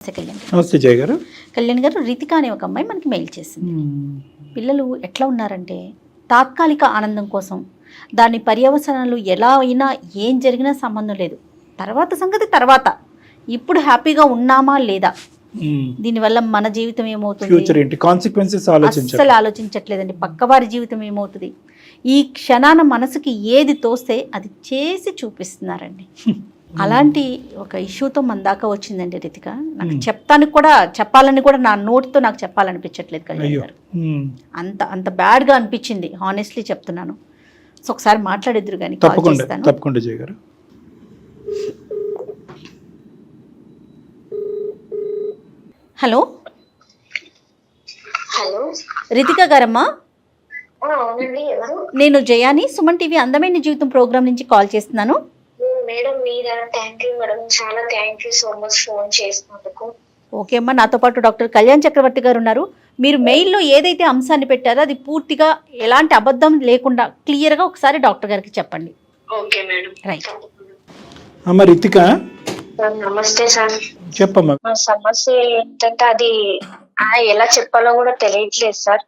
నమస్తే జయ గారు. కళ్యాణ్ గారు, రితిక అనే ఒక అమ్మాయి మనకి మెయిల్ చేసింది. పిల్లలు ఎట్లా ఉన్నారంటే తాత్కాలిక ఆనందం కోసం దాని పర్యవసనాలు ఎలా అయినా ఏం జరిగినా సంబంధం లేదు, తర్వాత సంగతి తర్వాత, ఇప్పుడు హ్యాపీగా ఉన్నామా లేదా, దీనివల్ల మన జీవితం ఏమవుతుంది అస్సలు ఆలోచించట్లేదండి. పక్కవారి జీవితం ఏమవుతుంది, ఈ క్షణాన మనసుకి ఏది తోస్తే అది చేసి చూపిస్తున్నారండి. అలాంటి ఒక ఇష్యూతో మన దాకా వచ్చిందండి రితిక. నాకు చెప్పాలని కూడా నా నోటితో నాకు చెప్పాలనిపించట్లేదు కళ్యాణ్ గారు. అంత బ్యాడ్గా అనిపించింది, హానెస్ట్లీ చెప్తున్నాను. సో ఒకసారి మాట్లాడిద్దరు కానీ. తప్పకుండా జయ గారు. హలో హలో రితిక గారమ్మా, నేను జయాని, సుమన్ టీవీ అందమైన జీవితం ప్రోగ్రామ్ నుంచి కాల్ చేస్తున్నాను. మేడం మీరా? థ్యాంక్ యూ మేడం, చాలా thank you so much phone చేసినందుకు. ఓకే అమ్మా, నాతో పాటు డాక్టర్ కళ్యాణ్ చక్రవర్తి గారు ఉన్నారు. మీరు మెయిల్లో ఏదైతే అంశాన్ని పెట్టారో అది పూర్తిగా ఎలాంటి అబద్ధం లేకుండా క్లియర్గా ఒకసారి డాక్టర్ గారికి చెప్పండి. Okay madam, right. అమ్మ రితిక, నమస్తే సార్. చెప్పమ్మా. మా సమస్య ఏంటంటే అది ఎలా చెప్పాలో కూడా తెలియట్లేదు సార్.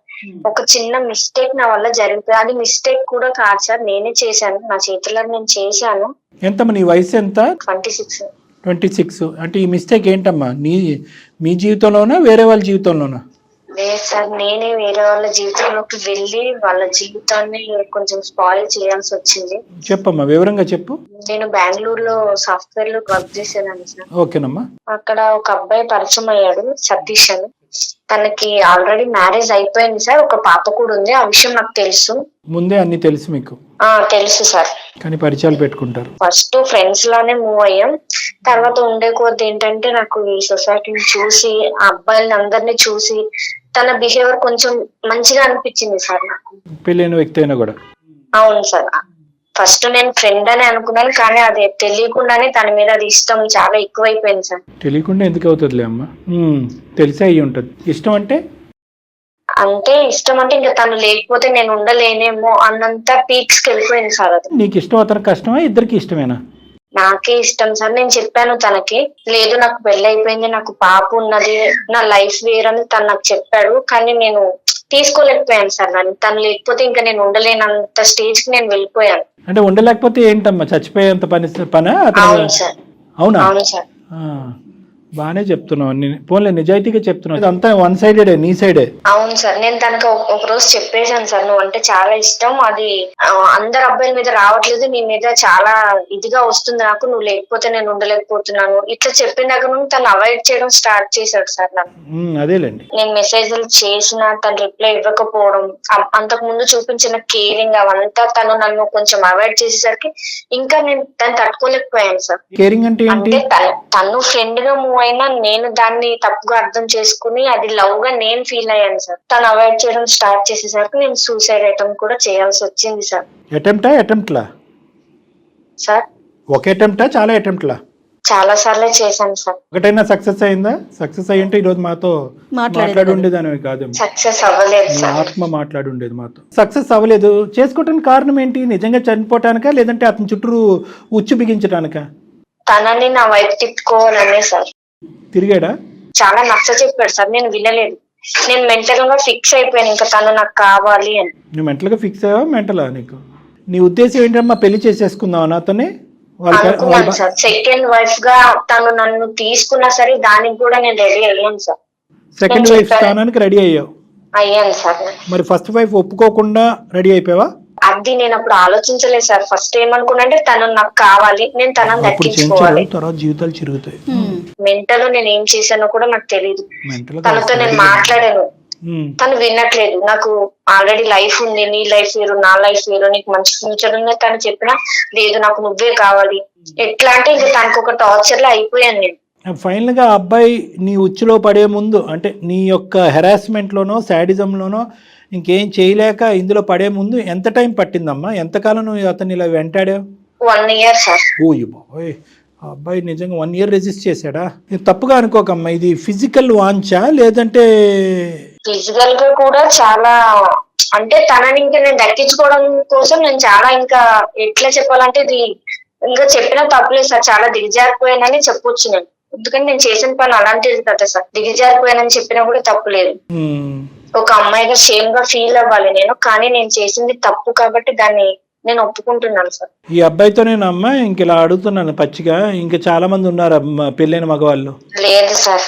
ఒక చిన్న మిస్టేక్ నా వల్ల జరిగింది. అది మిస్టేక్ కూడా కాదు సార్, నేనే చేశాను, నా చేతుల్లో నేను చేశాను. ఎంతమ్మా నీ వయసు ఎంత? 26. 26. అంటే ఈ మిస్టేక్ ఏంటమ్మా, మీ జీవితంలోనా వేరే వాళ్ళ జీవితంలోనా? లేదు సార్, నేనే వేరే వాళ్ళ జీవితంలోకి వెళ్ళి వాళ్ళ జీవితాన్ని కొంచెం స్పాయిల్ చేయాల్సి వచ్చింది. చెప్పమ్మా, వివరంగా చెప్పు. నేను బెంగళూరులో సాఫ్ట్వేర్ లో వర్క్ చేసేదాన్ని సార్. ఓకేనమ్మా. అక్కడ ఒక అబ్బాయి పరిచయం అయ్యాడు, సతీష్ అని. తనకి ఆల్రెడీ మ్యారేజ్ అయిపోయింది సార్, ఒక పాప కూడా ఉంది. ఆ విషయం నాకు తెలుసు, ముందే అన్ని తెలుసు మీకు? తెలుసు సార్. కానీ పరిచయాలు పెట్టుకుంటారు. ఫస్ట్ ఫ్రెండ్స్ లానే మూవ్ అయ్యాం. తర్వాత ఉండే కొద్ది ఏంటంటే నాకు ఈ సొసైటీని చూసి, ఆ అబ్బాయిని అందరినీ చూసి తన బిహేవియర్ కొంచెం మంచిగా అనిపించింది సార్ నాకు. పెళ్ళైన వ్యక్తి అయినా కూడా? అవును సార్. ఫస్ట్ నేను ఫ్రెండ్ అని అనుకున్నాను, కానీ అది తెలియకుండానే తన మీద అది ఇష్టం చాలా ఎక్కువైపోయింది సార్. తెలియకుండా ఎందుకు అవుతుందిలే అమ్మా, తెలిసే అయ్యి ఉంటది. ఇష్టం అంటే ఇష్టం అంటే ఇంకా తను లేకపోతే నేను ఉండలేనేమో అన్నంత పీక్స్ కి వెళ్ళిపోయింది సార్. అది నీకు ఇష్టం, అతనికి కష్టమా? ఇద్దరికి ఇష్టమేనా? నాకే ఇష్టం సార్. నేను చెప్పాను తనకి, లేదు నాకు పెళ్లి అయిపోయింది, నాకు పాప ఉన్నది, నా లైఫ్ వేరని తను నాకు చెప్పాడు. కానీ నేను తీసుకోలేకపోయాను సార్. తను లేకపోతే ఇంకా నేను ఉండలేనంత స్టేజ్ కి నేను వెళ్ళిపోయాను. అంటే ఉండలేకపోతే ఏంటమ్మా, చచ్చిపోయేంత పనా? అవును సార్. అవునా? అవును సార్. బానే చెప్తున్నావు, పోన్లే నిజాయితీగా చెప్తున్నావు. ఇదంతా వన్ సైడెడ్, నీ సైడే. అవును సార్. నేను తనకు ఒక రోజు చెప్పేశాను సార్, నువ్వు అంటే చాలా ఇష్టం, అది అందరు అబ్బాయిల మీద రావట్లేదు, నీ మీద చాలా ఇదిగా వస్తుంది నాకు, నువ్వు లేకపోతే నేను ఉండలేకపోతున్నాను. ఇట్లా చెప్పిన దగ్గర నుండి తను అవాయిడ్ చేయడం స్టార్ట్ చేశాడు సార్ నన్ను. అదేలేండి. నేను మెసేజ్లు చేసినా తను రిప్లై ఇవ్వకపోవడం, అంతకు ముందు చూపించిన కేరింగ్ అవంతా తను నన్ను కొంచెం అవాయిడ్ చేసేసరికి ఇంకా నేను తను తట్టుకోలేకపోయాను సార్. కేరింగ్ అంటే తను ఫ్రెండ్ గా మూవ్ అయినా నేను దాన్ని తప్పుగా అర్థం చేసుకుని అది లవ్ గా నేను ఫీల్ అయ్యాను సార్. తను అవాయిడ్ చేయడం స్టార్ట్ చేసేసరికి నేను సూసైడ్ అటెంప్ట్ కూడా చేయాల్సి వచ్చింది సార్. అటెంప్ట్లా సార్? ఒక అటెంప్టా చాలా అటెంప్ట్లా? చాలా సార్లే చేశాను సార్. ఒకటైనా సక్సెస్ అయిందా? సక్సెస్ అయ్యింటే ఈ రోజు మాతో మాట్లాడి ఉండేదానివి కాదు. సక్సెస్ అవ్వలేదు సార్. ఆత్మ మాట్లాడి ఉండేది మాతో. సక్సెస్ అవ్వలేదు, చేసుకోవటానికి కారణం ఏంటి? నిజంగా చనిపోవటానికా, లేదంటే అతని చుట్టూ ఉచ్చు బిగించడానికా? తనని నా వైపు తిప్పుకోవాలనే సార్. తిరిగాడా? చాలా నచ్చ చెప్పాడు సార్, నేను వినలేదు. నేను మెంటల్ గా ఫిక్స్ అయిపోయాను, ఇంకా తను నాకు కావాలి అని. నువ్వు మెంటల్ గా ఫిక్స్ అయ్యావా? మెంటలా నీకు? నీ ఉద్దేశం ఏంటమ్మా, పెళ్లి చేసేసుకుందావా నాతోనే? సార్ సెకండ్ వైఫ్ గా తను నన్ను తీసుకున్నా సరే దానికి కూడా నేను రెడీ అయ్యాను సార్. సెకండ్ వైఫ్ స్థానానికి రెడీ అయ్యాను సార్. మరి ఫస్ట్ వైఫ్ ఒప్పుకోకుండా రెడీ అయిపోయావా? అది నేను అప్పుడు ఆలోచించలేదు సార్. ఫస్ట్ ఏమనుకున్నా తను నాకు కావాలి, నేను తనని దక్కించుకోవాలి. తర్వాత జీవితాలు చిరుగుతాయి. మెంటల్ నేను ఏం చేశానో కూడా నాకు తెలియదు. తనతో నేను మాట్లాడాను, తను వినట్లేదు. నాకు ఆల్రెడీ లైఫ్ ఉంది, నీ లైఫ్ వేరు, నా లైఫ్ వేరు, నీకు మంచి ఫ్యూచర్ ఉంది తను చెప్పినా లేదు, నాకు నువ్వే కావాలి. ఎట్లా అంటే ఇంకా తనకు ఒక టార్చర్ లో అయిపోయాను నేను. ఫైనల్ గా అబ్బాయి నీ ఉచ్చులో పడే ముందు, అంటే నీ యొక్క హెరాస్మెంట్ లోనో శాడిజం లోనో ఇంకేం చేయలేక ఇందులో పడే ముందు ఎంత టైం పట్టిందమ్మా? ఎంతకాలం నువ్వు అతన్ని ఇలా వెంటాడావు? 1 year సార్. ఓయ్ బాబోయ్, ఆ అబ్బాయి నిజంగా 1 year రెసిస్ట్ చేశాడా? తప్పుగా అనుకోకమ్మా, ఇది ఫిజికల్ వాంచా లేదంటే? ఫిజికల్ గా కూడా చాలా, అంటే తనని ఇంకా నేను దక్కించుకోవడం కోసం నేను చాలా, ఇంకా ఎట్లా చెప్పాలంటే ఇది ఇంకా చెప్పినా తప్పలేదు సార్, చాలా దిగజారిపోయానని చెప్పొచ్చు నేను. ఎందుకంటే నేను చేసిన పని అలాంటిది కదా సార్. దిగజారిపోయానని చెప్పినా కూడా తప్పు లేదు. ఒక అమ్మాయిగా షేమ్ గా ఫీల్ అవ్వాలి నేను, కానీ నేను చేసింది తప్పు కాబట్టి దాన్ని నేను ఒప్పుకుంటున్నాను సార్. ఈ అబ్బాయితో నేను అమ్మా ఇంక ఇలా అడుగుతున్నాను పచ్చిగా, ఇంకా చాలా మంది ఉన్నారు పెళ్ళైన మగవాళ్ళు. లేదు సార్,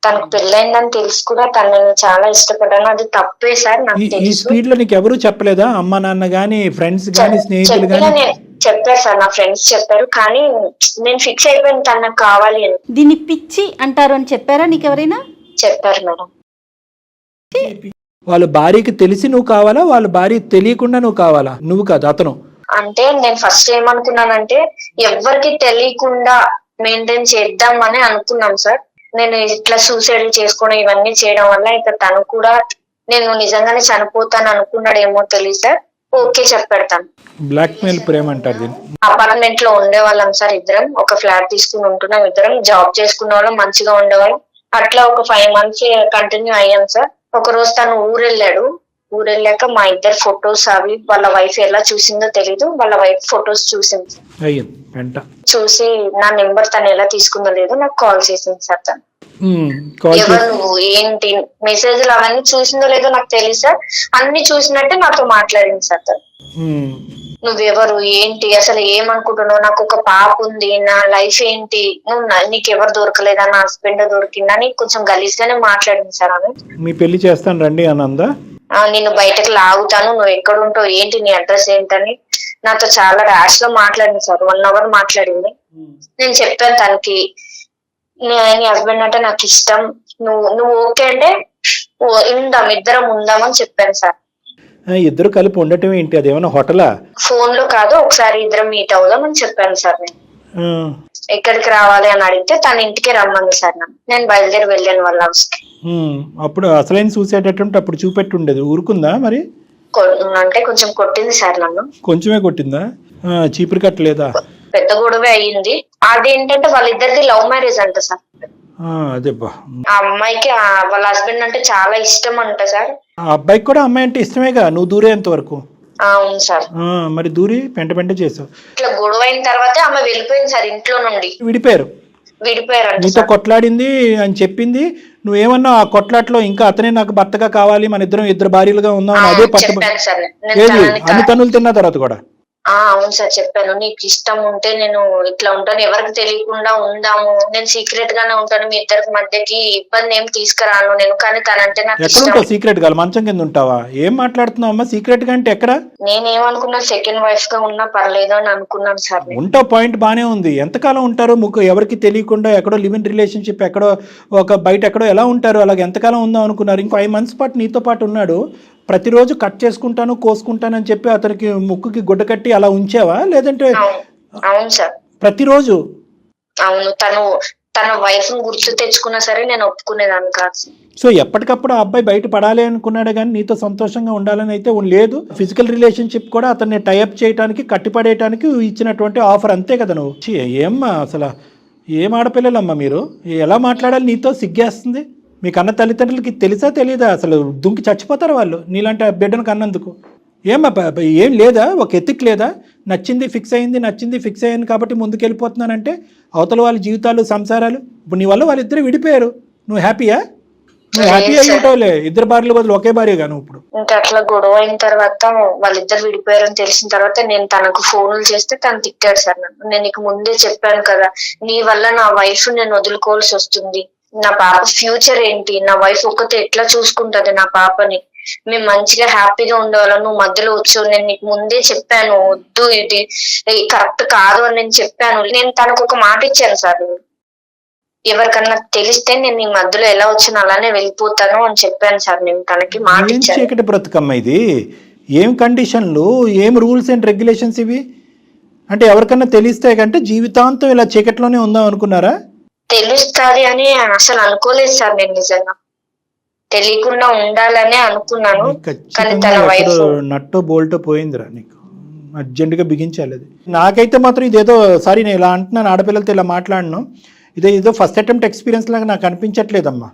తనకు పెళ్ళైందని తెలుసు కూడా తనని చాలా ఇష్టపడ్డాను, అది తప్పే సార్ నాకు ఈ తెలుసు. స్పీడ్ లో నీకు ఎవరు చెప్పలేదా, అమ్మ నాన్న గానీ ఫ్రెండ్స్ గానీ స్నేహితులు గానీ? చెప్పారు సార్, నా ఫ్రెండ్స్ చెప్పారు, కానీ నేను ఫిక్స్ అయిపోయాను తను నాకు కావాలి అని. దీన్ని పిచ్చి అంటారు అని చెప్పారా నీకు ఎవరైనా? చెప్పారు మేడం. వాళ్ళ భార్యకి తెలిసి నువ్వు కావాలా, వాళ్ళ భార్య తెలియకుండా నువ్వు కావాలా? నువ్వు కాదు అతను. అంటే నేను ఫస్ట్ ఏమనుకున్నానంటే ఎవరికి తెలియకుండా మెయింటైన్ చేద్దామని అనుకున్నాం సార్. నేను ఇట్లా సూసైడ్ చేసుకోవడం ఇవన్నీ చేయడం వల్ల ఇక తను కూడా నేను నిజంగానే చనిపోతాను అనుకున్నాడేమో తెలియదు సార్. ఓకే చెప్పాడు తను. బ్లాక్ మెయిల్ ప్రేమ అంటారు దీన్ని. అపార్ట్మెంట్ లో ఉండేవాళ్ళం సార్ ఇద్దరం, ఒక ఫ్లాట్ తీసుకుని ఉంటున్నాం ఇద్దరం, జాబ్ చేసుకునే వాళ్ళం, మంచిగా ఉండేవాళ్ళం. అట్లా ఒక 5 months కంటిన్యూ అయ్యాం సార్. ఒక రోజు తను ఊరెళ్ళాక మా ఇద్దరు ఫొటోస్ అవి వాళ్ళ వైఫ్ ఎలా చూసిందో తెలీదు, వాళ్ళ వైఫ్ ఫొటోస్ చూసింది. చూసి నా నెంబర్ తను ఎలా తీసుకుందో లేదో నాకు కాల్ చేసింది సార్. తను ఎవరు నువ్వు ఏంటి మెసేజ్లు అవన్నీ చూసిందో లేదో నాకు తెలియదు సార్. అన్ని చూసినట్టే నాతో మాట్లాడింది సార్ తను. నువ్వెవరు ఏంటి అసలు ఏమనుకుంటున్నావు, నాకు ఒక పాప ఉంది, నా లైఫ్ ఏంటి, నీకెవరు దొరకలేదా, నా హస్బెండ్ దొరికిందా అని కొంచెం గలీజ్ గానే మాట్లాడింది సార్ ఆమె. మీ పెళ్లి చేస్తాను రండి అనందా, నిన్ను బయటకు లాగుతాను, నువ్వు ఎక్కడ ఉంటావు ఏంటి, నీ అడ్రస్ ఏంటని నాతో చాలా ర్యాష్ లో మాట్లాడింది సార్. 1 hour మాట్లాడింది. నేను చెప్పాను తనకి నీ హస్బెండ్ అంటే నాకు ఇష్టం, నువ్వు ఓకే అంటే ఇద్దరం ఉందామని చెప్పాను సార్. ఇద్దరు కలిపి ఉండటం ఏంటి, అదేమన్నా హోటలా? ఫోన్ లో కాదు, ఒకసారి ఇద్దరం మీట్ అవుదామని చెప్పాను సార్. నేను ఎక్కడికి రావాలి అని అడిగితే తన ఇంటికి రమ్మంది సార్. నేను బయలుదేరి వెళ్ళాను వాళ్ళ హౌస్ కి. అప్పుడు అసలైన సూసైడ్ అటెంప్ట్ అప్పుడు చూపెట్టి ఉండేది, ఊరుకుందా మరి? అంటే కొంచెం కొట్టింది సార్ నన్ను. కొంచెమే కొట్టిందా? చీపురు కట్టలేదా? పెద్ద గొడవ అయ్యింది. అదేంటంటే వాళ్ళిద్దరిది లవ్ మ్యారేజ్ అంట సార్. అదేబ్బా, ఆ అమ్మాయికి వాళ్ళ హస్బెండ్ అంటే చాలా ఇష్టం అంట సార్. ఆ అబ్బాయికి కూడా అమ్మాయి అంటే ఇష్టమేగా, నువ్వు దూరేంత వరకు. అవును సార్. మరి దూరి పెంట చేసావు. ఇట్లా గొడవ అయిన తర్వాతే ఆమె వెళ్ళిపోయింది సార్ ఇంట్లో నుండి. విడిపోయారు. నీతో కొట్లాడింది అని చెప్పింది, నువ్వేమన్నా ఆ కొట్లాట్లో ఇంకా అతనే నాకు భర్తగా కావాలి, మన ఇద్దరు భార్యలుగా ఉందామని అదే అన్ని తన్నులు తిన్న తర్వాత కూడా. అవును సార్ చెప్పాను, నీకు ఇష్టం ఉంటే నేను ఇట్లా ఉంటాను, ఎవరికి తెలియకుండా ఉందాము, నేను సీక్రెట్ గానే ఉంటాను, మీ ఇద్దరికి మధ్యకి ఇబ్బంది ఏం తీసుకురాను నేను, కానీ తనంటే నాకు ఇష్టం. సీక్రెట్ గా మంచం కింద ఉంటావా? ఏం మాట్లాడుతున్నావు అమ్మా, సీక్రెట్ గా అంటే ఎక్కడ? నేనేమనుకున్నా సెకండ్ వైఫ్ గా ఉన్నా పర్లేదు అని అనుకున్నాను సార్. ఉంటావు, పాయింట్ బానే ఉంది. ఎంతకాలం ఉంటారు ఎవరికి తెలియకుండా, ఎక్కడో లివ్ ఇన్ రిలేషన్షిప్, ఎక్కడో ఒక బయట ఎక్కడో ఎలా ఉంటారు, అలాగే ఎంతకాలం ఉందాం అనుకున్నారు? ఇంకో 5 months పాటు నీతో పాటు ఉన్నాడు, ప్రతిరోజు కట్ చేసుకుంటాను కోసుకుంటాను అని చెప్పి అతనికి ముక్కుకి గుడ్డ కట్టి అలా ఉంచావా, లేదంటే? అవును సార్, ప్రతిరోజు. అవును, తన వైఫ్ గుర్తు తెచ్చుకున్నా సరే నేను ఒప్పుకునేదాన్ని కాదు. సో ఎప్పటికప్పుడు ఆ అబ్బాయి బయట పడాలి అనుకున్నాడు, కానీ నీతో సంతోషంగా ఉండాలని అయితే లేదు. ఫిజికల్ రిలేషన్షిప్ కూడా అతన్ని టైఅప్ చేయడానికి, కట్టిపడేయడానికి ఇచ్చినటువంటి ఆఫర్, అంతే కదా? నువ్వు ఏమ్మా అసలు ఏం ఆడపిల్లలమ్మా మీరు, ఎలా మాట్లాడాలి నీతో? సిగ్గేస్తుంది. మీ కన్న తల్లిదండ్రులకి తెలుసా తెలీదా? అసలు దుంకి చచ్చిపోతారు వాళ్ళు నీలాంటి బిడ్డను కన్నందుకు. ఏం లేదా, ఒక ఎత్తిక్ లేదా? నచ్చింది ఫిక్స్ అయ్యింది కాబట్టి ముందుకెళ్ళిపోతున్నానంటే అవతల వాళ్ళ జీవితాలు సంసారాలు. ఇప్పుడు నీ వల్ల వాళ్ళిద్దరు విడిపోయారు, నువ్వు హ్యాపీయా? నువ్వు హ్యాపీ అయి ఉంటావులే, 2 భార్యల బదులు ఒకే భార్యగా నువ్వు ఇప్పుడు. ఇంకా అట్లా గొడవ అయిన తర్వాత వాళ్ళిద్దరు విడిపోయారని తెలిసిన తర్వాత నేను తనకు ఫోన్లు చేస్తే తను తిట్టాడు సార్ నన్ను. నేను నీకు ముందే చెప్పాను కదా, నీ వల్ల నా వైఫ్ నేను వదులుకోవాల్సి వస్తుంది, నా పాప ఫ్యూచర్ ఏంటి, నా వైఫ్ ఒక్కతే ఎట్లా చూసుకుంటది నా పాపని, మేము మంచిగా హ్యాపీగా ఉండేవాళ్ళం, నువ్వు మధ్యలో వచ్చావు, నేను నీకు ముందే చెప్పాను వద్దు, ఇది కరెక్ట్ కాదు అని నేను చెప్పాను. నేను తనకు ఒక మాట ఇచ్చాను సార్, ఎవరికన్నా తెలిస్తే నేను నీ మధ్యలో ఎలా వచ్చినా అలానే వెళ్ళిపోతాను అని చెప్పాను సార్. నేను తనకి మాట ఇచ్చాను. చీకటి బ్రతుకమ్మ ఇది, ఏం కండిషన్లు, ఏం రూల్స్ అండ్ రెగ్యులేషన్స్ ఇవి? అంటే ఎవరికన్నా తెలిస్తే కంటే జీవితాంతం ఇలా చీకట్లోనే ఉందాం అనుకున్నారా? తెలుస్తుంది అని అసలు అనుకోలేదు సార్. నేను నిజంగా తెలియకుండా ఉండాలనే అనుకున్నాను, కానీ తన వైఫ్ నట్టో బోల్టో పోయిందిరా నీకు, అర్జెంటుగా బిగించాలి అది. నాకైతే మాత్రం ఇదేదో, సారీ నేను ఇలా అంటున్నాను, ఆడపిల్లలతో ఇలా మాట్లాడను, ఇదేదో ఫస్ట్ అటెంప్ట్ ఎక్స్పీరియన్స్ లాగా నాకు అనిపించట్లేదమ్మా.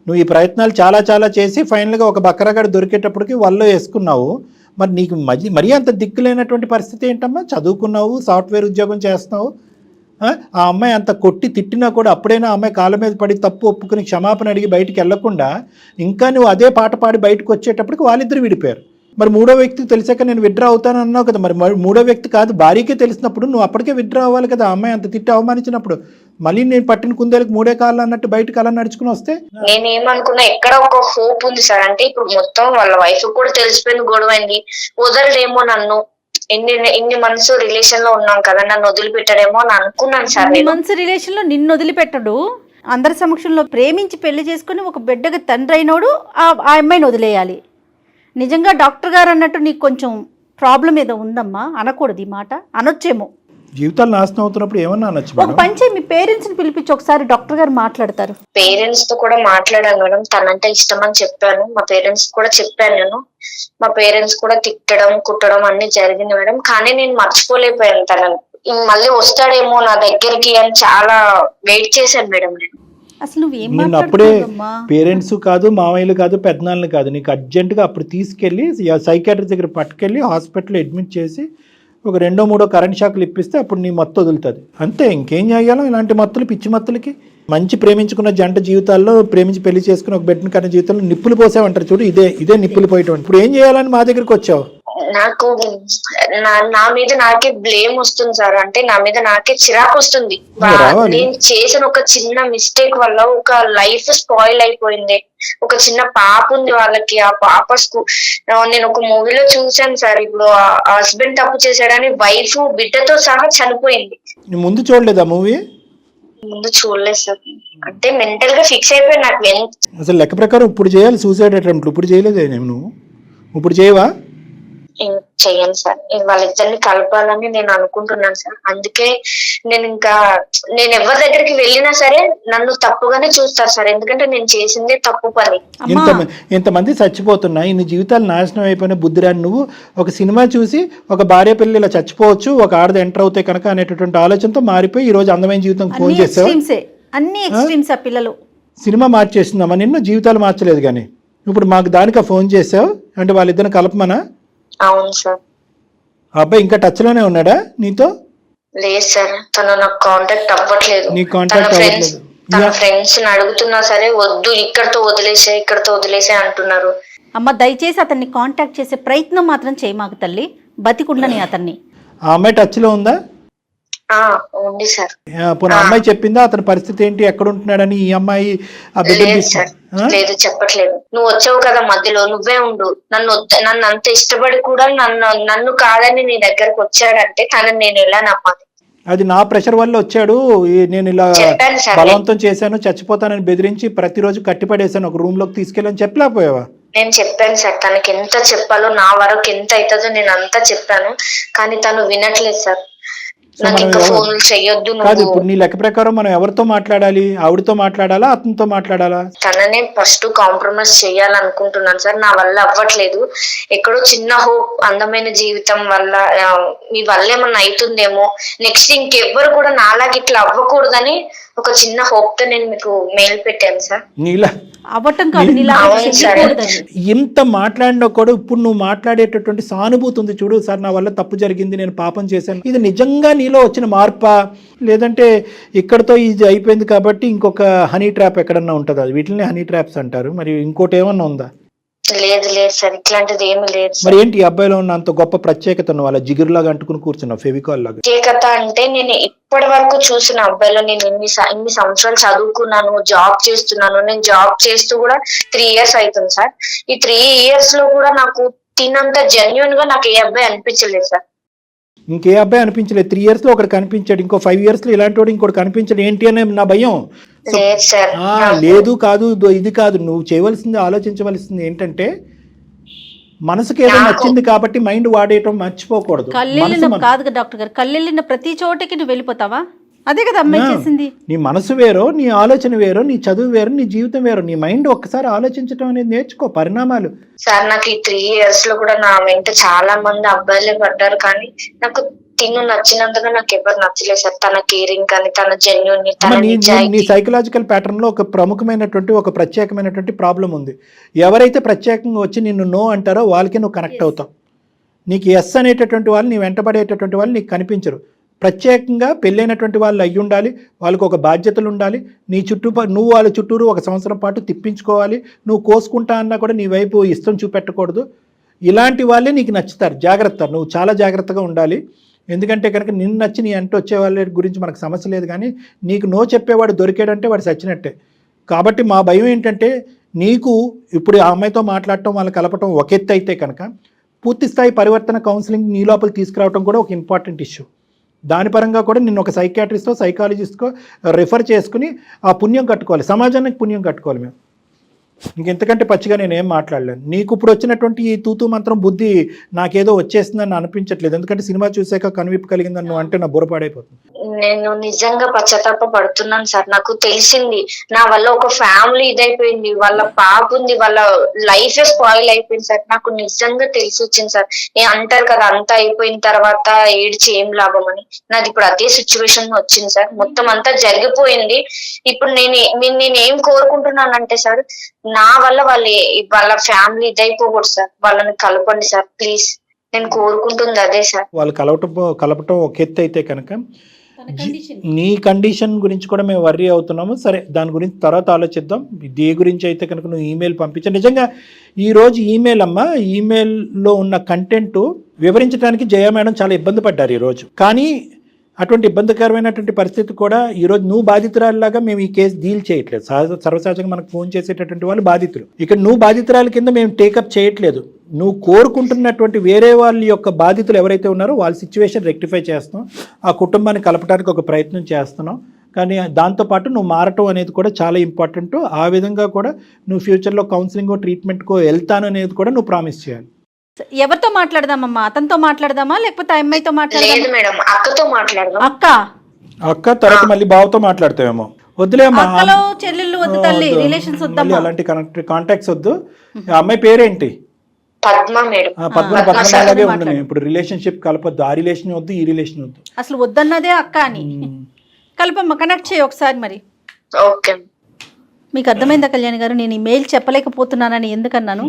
నువ్వు ఈ ప్రయత్నాలు చాలా చేసి ఫైనల్గా ఒక బక్కరగాడు దొరికేటప్పటికి వాళ్ళు వేసుకున్నావు. మరి నీకు మరీ అంత దిక్కులేనటువంటి పరిస్థితి ఏంటమ్మా? చదువుకున్నావు, సాఫ్ట్వేర్ ఉద్యోగం చేస్తున్నావు, ఆ అమ్మాయి అంత కొట్టి తిట్టినా కూడా అప్పుడైనా ఆ అమ్మాయి కాళ్ళ మీద పడి తప్పు ఒప్పుకుని క్షమాపణ అడిగి బయటికి వెళ్లకుండా ఇంకా నువ్వు అదే పాట పాడి బయటకు వచ్చేటప్పటికి వాళ్ళిద్దరు విడిపోయారు. మరి మూడో వ్యక్తికి తెలిసాక నేను విత్డ్రా అవుతాను అన్నావు కదా, మరి మూడో వ్యక్తి కాదు భార్యకే తెలిసినప్పుడు నువ్వు అప్పటికే విత్డ్రా అవ్వాలి కదా. ఆ అమ్మాయి అంత తిట్టి అవమానించినప్పుడు మళ్ళీ నేను పట్టిన కుందేలకు మూడే కాళ్ళు అన్నట్టు బయటకు అలా నడుచుకుని వస్తే నేనేమనుకున్నా ఎక్కడ ఒక హోప్ ఉంది సార్. అంటే ఇప్పుడు మొత్తం వాళ్ళ వైఫ్ కూడా తెలిసిపోయింది, గొడవైంది, వదలడేమో నన్ను. ఇన్ని మంత్స్ రిలేషన్ లో ఉన్నాం కదా, నన్ను వదిలిపెట్టాడేమో అని అనుకున్నాను సార్. ఇన్ని మంత్స్ రిలేషన్ లో నిన్ను వదిలిపెట్టడు, అందరి సమక్షంలో ప్రేమించి పెళ్లి చేసుకుని ఒక బిడ్డకి తండ్రి అయినోడు ఆ అమ్మాయిని వదిలేయాలి. నిజంగా డాక్టర్ గారు అన్నట్టు నీకు కొంచెం ప్రాబ్లం ఏదో ఉందమ్మా, అనకూడదు ఈ మాట, అనొచ్చేమో. జీవితాలు నాశనం అవుతున్నప్పుడు ఏమన్నా అనొచ్చు. ఒక పంచే మీ పేరెంట్స్ ని పిలిపించి ఒకసారి డాక్టర్ గారు మాట్లాడతారు. పేరెంట్స్ తో కూడా మాట్లాడాను మేడం, తనంటే ఇష్టం అని చెప్పాను. మా పేరెంట్స్ కూడా చెప్పాను నేను. మా పేరెంట్స్ కూడా తిట్టడం కుట్టడం అన్ని జరిగింది మేడం. కానీ నేను మర్చిపోలేకపోయాను తనని. మళ్ళీ వస్తాడేమో నా దగ్గరికి అని చాలా వెయిట్ చేశాను మేడం నేను. అసలు నువ్వేం నేను అప్పుడే పేరెంట్స్ కాదు, మామయ్యలు కాదు, పెద్దనాన్నలు కాదు, నీకు అర్జెంటుగా అప్పుడు తీసుకెళ్ళి సైకాట్రిస్ట్ దగ్గర పట్టుకెళ్ళి హాస్పిటల్లో అడ్మిట్ చేసి ఒక 2-3 కరెంట్ షాక్లు ఇప్పిస్తే అప్పుడు నీ మత్తు వదులుతుంది. అంతే, ఇంకేం చేయాలో ఇలాంటి మత్తులు, పిచ్చి మత్తులకి. మంచి ప్రేమించుకున్న జంట జీవితాల్లో ప్రేమించి పెళ్లి చేసుకుని ఒక బిడ్డను కన్నా జీవితంలో నిప్పులు పోసావంటారు చూడు, ఇదే నిప్పులు పోయేటువంటి. ఇప్పుడు ఏం చేయాలని మా దగ్గరికి వచ్చావు? నాకు నా మీద నాకే బ్లేమ్ వస్తుంది సార్. అంటే నా మీద నాకే చిరాకు వస్తుంది. నేను చేసిన ఒక చిన్న మిస్టేక్ వల్ల ఒక లైఫ్ స్పాయిల్ అయిపోయింది. ఒక చిన్న పాప ఉంది వాళ్ళకి, ఆ పాప నేను ఒక మూవీలో చూసాను సార్. ఇప్పుడు హస్బెండ్ తప్పు చేశాడని వైఫ్ బిడ్డతో సహా చనిపోయింది. ముందు చూడలేదా మూవీ? ముందు చూడలేదు సార్. అంటే మెంటల్ గా ఫిక్స్ అయిపోయాను. నాకు అసలు లెక్క ప్రకారం ఇప్పుడు చేయాలి సూసైడ్ అటెంప్ట్. ఇప్పుడు చేయలేదే నువ్వు? ఇప్పుడు చేయవా? చెయ్యను సార్. వాళ్ళిద్దరిని కలపాలని నేను అనుకుంటున్నాను సార్. అందుకే నేను ఎవరి దగ్గరికి వెళ్ళినా సరే నన్ను తప్పుగానే చూస్తారు సార్. ఎందుకంటే నేను చేసిందే తప్పు పని. ఇంతమంది చచ్చిపోతున్నా, ఇన్ని జీవితాలు నాశనం అయిపోయిన బుద్ధిరాని నువ్వు ఒక సినిమా చూసి ఒక భార్య పిల్లలు ఇలా చచ్చిపోవచ్చు, ఒక ఆడది ఎంటర్ అవుతాయి కనుక అనేటటువంటి ఆలోచనతో మారిపోయి ఈ రోజు అందమైన జీవితం ఫోన్ చేసావు. అన్ని ఎక్స్ట్రీమ్స్. ఆ పిల్లలు సినిమా మార్చేస్తుందమ్మా నిన్ను, జీవితాలు మార్చలేదు. కానీ ఇప్పుడు మాకు దానికి ఫోన్ చేసావు అంటే వాళ్ళిద్దరిని కలపమనా? అవును సార్. అబ్బాయి ఇంకా టచ్ లోనే ఉన్నాడా నీతో? లేదు సార్, తను నాకు కాంటాక్ట్ అవ్వట్లేదు. తన ఫ్రెండ్స్ అడుగుతున్నా సరే వద్దు, ఇక్కడతో వదిలేసే అంటున్నారు. అమ్మ దయచేసి అతన్ని కాంటాక్ట్ చేసే ప్రయత్నం మాత్రం చేయమాకు తల్లి, బతికుండని అతన్ని. ఆ అమ్మాయి టచ్ లో ఉందా? ఉంది సార్. అమ్మాయి చెప్పిందా అతని పరిస్థితి ఏంటి, ఎక్కడ ఉంటున్నాడని? ఈ అమ్మాయి లేదు, చెప్పట్లేదు. నువ్వు వచ్చావు కదా మధ్యలో, నువ్వే ఉండు. నన్ను అంత ఇష్టపడి కూడా నన్ను కాదని నీ దగ్గరకు వచ్చాడంటే తనని నేను ఎలా నమ్మాలి? అది నా ప్రెషర్ వల్ల వచ్చాడు, నేను ఇలా బలవంతం చేశాను, చచ్చిపోతానని బెదిరించి ప్రతిరోజు కట్టిపడేశాను, ఒక రూమ్ లోకి తీసుకెళ్ళని చెప్పలేకపోయావా? నేను చెప్పాను సార్, తనకి ఎంత చెప్పాలో, నా వరకు ఎంత అవుతుందో నేను అంతా చెప్పాను. కానీ తను వినట్లేదు సార్. కాదు, ఇప్పుడు నీ లెక్క ప్రకారం మనం ఎవరితో మాట్లాడాలి? ఆవిడతో మాట్లాడాలా, అతనితో మాట్లాడాలా? తననే ఫస్ట్ కాంప్రమైజ్ చేయాలనుకుంటున్నాను సార్. నా వల్ల అవ్వట్లేదు. ఎక్కడో చిన్న హోప్, అందమైన జీవితం వల్ల మీ వల్ల ఏమన్నా అవుతుందేమో, నెక్స్ట్ ఇంకెవ్వరు కూడా నాలాగా ఇట్లా అవ్వకూడదని ఒక చిన్న హోప్ తో నేను మీకు మెయిల్ పెట్టాను సార్. ఇంత మాట్లాడినా కూడా ఇప్పుడు నువ్వు మాట్లాడేటటువంటి సానుభూతి ఉంది చూడు, సార్ నా వల్ల తప్పు జరిగింది, నేను పాపం చేశాను, ఇది నిజంగా నీలో వచ్చిన మార్పా, లేదంటే ఇక్కడతో ఇది అయిపోయింది కాబట్టి ఇంకొక హనీ ట్రాప్ ఎక్కడన్నా ఉంటుందా? వీటిని హనీ ట్రాప్స్ అంటారు. మరి ఇంకోటి ఏమన్నా ఉందా? లేదు సార్, ఇట్లాంటిది ఏమి లేదు. మరి ఏంటి ఈ అబ్బాయిలో ఉన్న అంత గొప్ప ప్రత్యేకత? వాళ్ళ జిగురులాగా అంటుకుని కూర్చున్నావు, ఫెవికాల్ లాగా. ప్రత్యేకత అంటే నేను ఇప్పటి వరకు చూసిన అబ్బాయిలో, నేను ఇన్ని సంవత్సరాలు చదువుకున్నాను, జాబ్ చేస్తున్నాను. నేను జాబ్ చేస్తూ కూడా 3 years అవుతుంది సార్. ఈ 3 years లో కూడా నాకు తినంత జెన్యున్ గా నాకు ఏ అబ్బాయి అనిపించలేదు సార్. ఇంకే అబ్బాయి అనిపించలేదు. 3 years లో ఒకటి కనిపించాడు, ఇంకో 5 years లో ఇలాంటి వాడు ఇంకోటి కనిపించాడు. ఏంటి అనే నా భయం. లేదు కాదు, ఇది కాదు, నువ్వు చేయవలసింది, ఆలోచించవలసింది ఏంటంటే మనసుకి ఏదో నచ్చింది కాబట్టి మైండ్ వాడేయటం మర్చిపోకూడదు. కాదు డాక్టర్ గారు, కళ్ళెళ్ళిన ప్రతి చోటకి నువ్వు వెళ్ళిపోతావా? అదే కదా అమ్మాయి చేసింది. నీ మనసు వేరో, నీ ఆలోచన వేరో, నీ చదువు వేరో, నీ జీవితం వేరో. నీ మైండ్ ఒక్కసారి ఆలోచించడం అనేది నేర్చుకో. పరిణామాలు సార్, నాకు ఈ 3 years లో కూడా నా వెంట చాలా మంది అబ్బాయిలే పడ్డారు. కానీ నాకు తిను నచ్చినంతగా నాకు ఎవరు నచ్చలేదు సార్. తన కేరింగ్ కానీ, తన జెన్యూన్, నీ సైకలాజికల్ ప్యాటర్న్ లో ఒక ప్రముఖమైనటువంటి, ఒక ప్రత్యేకమైనటువంటి ప్రాబ్లం ఉంది. ఎవరైతే ప్రత్యేకంగా వచ్చి నిన్ను నో అంటారో వాళ్ళకి నువ్వు కనెక్ట్ అవుతావు. నీకు ఎస్ అనేటటువంటి వాళ్ళు, నీ వెంటబడేటటువంటి వాళ్ళు నీకు కనిపించరు. ప్రత్యేకంగా పెళ్ళైనటువంటి వాళ్ళు అయ్యి ఉండాలి, వాళ్ళకు ఒక బాధ్యతలు ఉండాలి, నీ నువ్వు వాళ్ళ చుట్టూరు 1 సంవత్సరం పాటు తిప్పించుకోవాలి, నువ్వు కోసుకుంటా అన్నా కూడా నీ వైపు ఇష్టం చూపెట్టకూడదు. ఇలాంటి వాళ్ళే నీకు నచ్చుతారు. జాగ్రత్త, నువ్వు చాలా జాగ్రత్తగా ఉండాలి. ఎందుకంటే కనుక నిన్ను నచ్చి నీ అంటూ వచ్చే వాళ్ళ గురించి మనకు సమస్య లేదు, కానీ నీకు నో చెప్పేవాడు దొరికాడంటే వాడు చచ్చినట్టే. కాబట్టి మా భయం ఏంటంటే నీకు ఇప్పుడు ఆ అమ్మాయితో మాట్లాడటం, వాళ్ళని కలపటం ఒక ఎత్తు అయితే కనుక పూర్తి స్థాయి పరివర్తన కౌన్సిలింగ్ నీ లోపల తీసుకురావడం కూడా ఒక ఇంపార్టెంట్ ఇష్యూ. దాని పరంగా కూడా నిన్ను ఒక సైకియాట్రిస్టో సైకాలజిస్ట్కో రెఫర్ చేసుకుని ఆ పుణ్యం కట్టుకోవాలి, సమాజానికి పుణ్యం కట్టుకోవాలి. మేము ఇంకెంతకంటే పచ్చిగా నేనేం మాట్లాడలేను. నీకు ఇప్పుడు వచ్చినటువంటి ఈ తూతూ మంత్రం బుద్ధి నాకేదో వచ్చేస్తుందని అనిపించట్లేదు, ఎందుకంటే సినిమా చూసాక కనువిప్పు కలిగిందని నువ్వు అంటే నా బుర్రపాడైపోతుంది. నేను నిజంగా పశ్చాత్తాప పడుతున్నాను సార్. నాకు తెలిసింది నా వల్ల ఒక ఫ్యామిలీ ఇదైపోయింది, వాళ్ళ పాప ఉంది, వాళ్ళ లైఫ్ స్పాయిల్ అయిపోయింది సార్. నాకు నిజంగా తెలిసి వచ్చింది సార్. అంటారు కదా అంతా అయిపోయిన తర్వాత ఏడ్చి ఏం లాభం అని, నాది ఇప్పుడు అదే సిచ్యువేషన్ వచ్చింది సార్. మొత్తం అంతా జరిగిపోయింది. ఇప్పుడు నేనేం కోరుకుంటున్నానంటే సార్, నా వల్ల వాళ్ళ ఫ్యామిలీ ఇదైపోకూడదు సార్. వాళ్ళని కలపండి సార్ ప్లీజ్. నేను కోరుకుంటుంది అదే సార్. వాళ్ళు కలపటం ఒక ఎత్తు అయితే కనుక నీ కండిషన్ గురించి కూడా మేము వర్రీ అవుతున్నాము. సరే, దాని గురించి తర్వాత ఆలోచిద్దాం. దీని గురించి అయితే కనుక నువ్వు ఈమెయిల్ పంపించు. నిజంగా ఈరోజు ఈమెయిల్ అమ్మా, ఈమెయిల్లో ఉన్న కంటెంట్ వివరించడానికి జయ మేడం చాలా ఇబ్బంది పడ్డారు ఈరోజు. కానీ అటువంటి ఇబ్బందికరమైనటువంటి పరిస్థితి కూడా ఈరోజు నువ్వు బాధితురాలిలాగా మేము ఈ కేసు డీల్ చేయట్లేదు. సర్వసహజంగా మనకు ఫోన్ చేసేటటువంటి వాళ్ళు బాధితులు. ఇక్కడ నువ్వు బాధితురాలి కింద మేము టేకప్ చేయట్లేదు. నువ్వు కోరుకుంటున్నటువంటి వేరే వాళ్ళ యొక్క బాధితులు ఎవరైతే ఉన్నారో వాళ్ళ సిచ్యువేషన్ రెక్టిఫై చేస్తున్నాం, ఆ కుటుంబాన్ని కలపడానికి ఒక ప్రయత్నం చేస్తున్నాం. కానీ దాంతోపాటు నువ్వు మారటం అనేది కూడా చాలా ఇంపార్టెంట్. ఆ విధంగా కూడా నువ్వు ఫ్యూచర్లో కౌన్సిలింగో ట్రీట్మెంట్కో వెళ్తాను అనేది కూడా నువ్వు ప్రామిస్ చేయాలి. ఎవరితో మాట్లాడదామమ్మా? అతనితో మాట్లాడదామా లేకపోతే అమ్మాయితో మాట్లాడదామా? మేడం అక్కతో మాట్లాడదాం. అక్క తర్వాత మళ్ళీ బావతో మాట్లాడతావేమో. వద్దులేమ్మా, చెల్లెళ్ళు వద్దు తల్లి, రిలేషన్స్ వద్దు, అలాంటి కాంటాక్ట్స్ వద్దు. అమ్మాయి పేరేంటి? పద్మ మేడం. పద్మలాగే ఉండను. ఇప్పుడు రిలేషన్షిప్ కలపొద్దు. ఆ రిలేషన్ వద్దు, ఈ రిలేషన్ వద్దు. అసలు వద్దన్నదే అక్క అని. కలపమ్మ, కనెక్ట్ చేయి ఒకసారి. మరి ఓకే, మీకు అర్థమైందా కళ్యాణ్ గారు నేను ఈ మెయిల్ చెప్పలేకపోతున్నానని ఎందుకన్నాను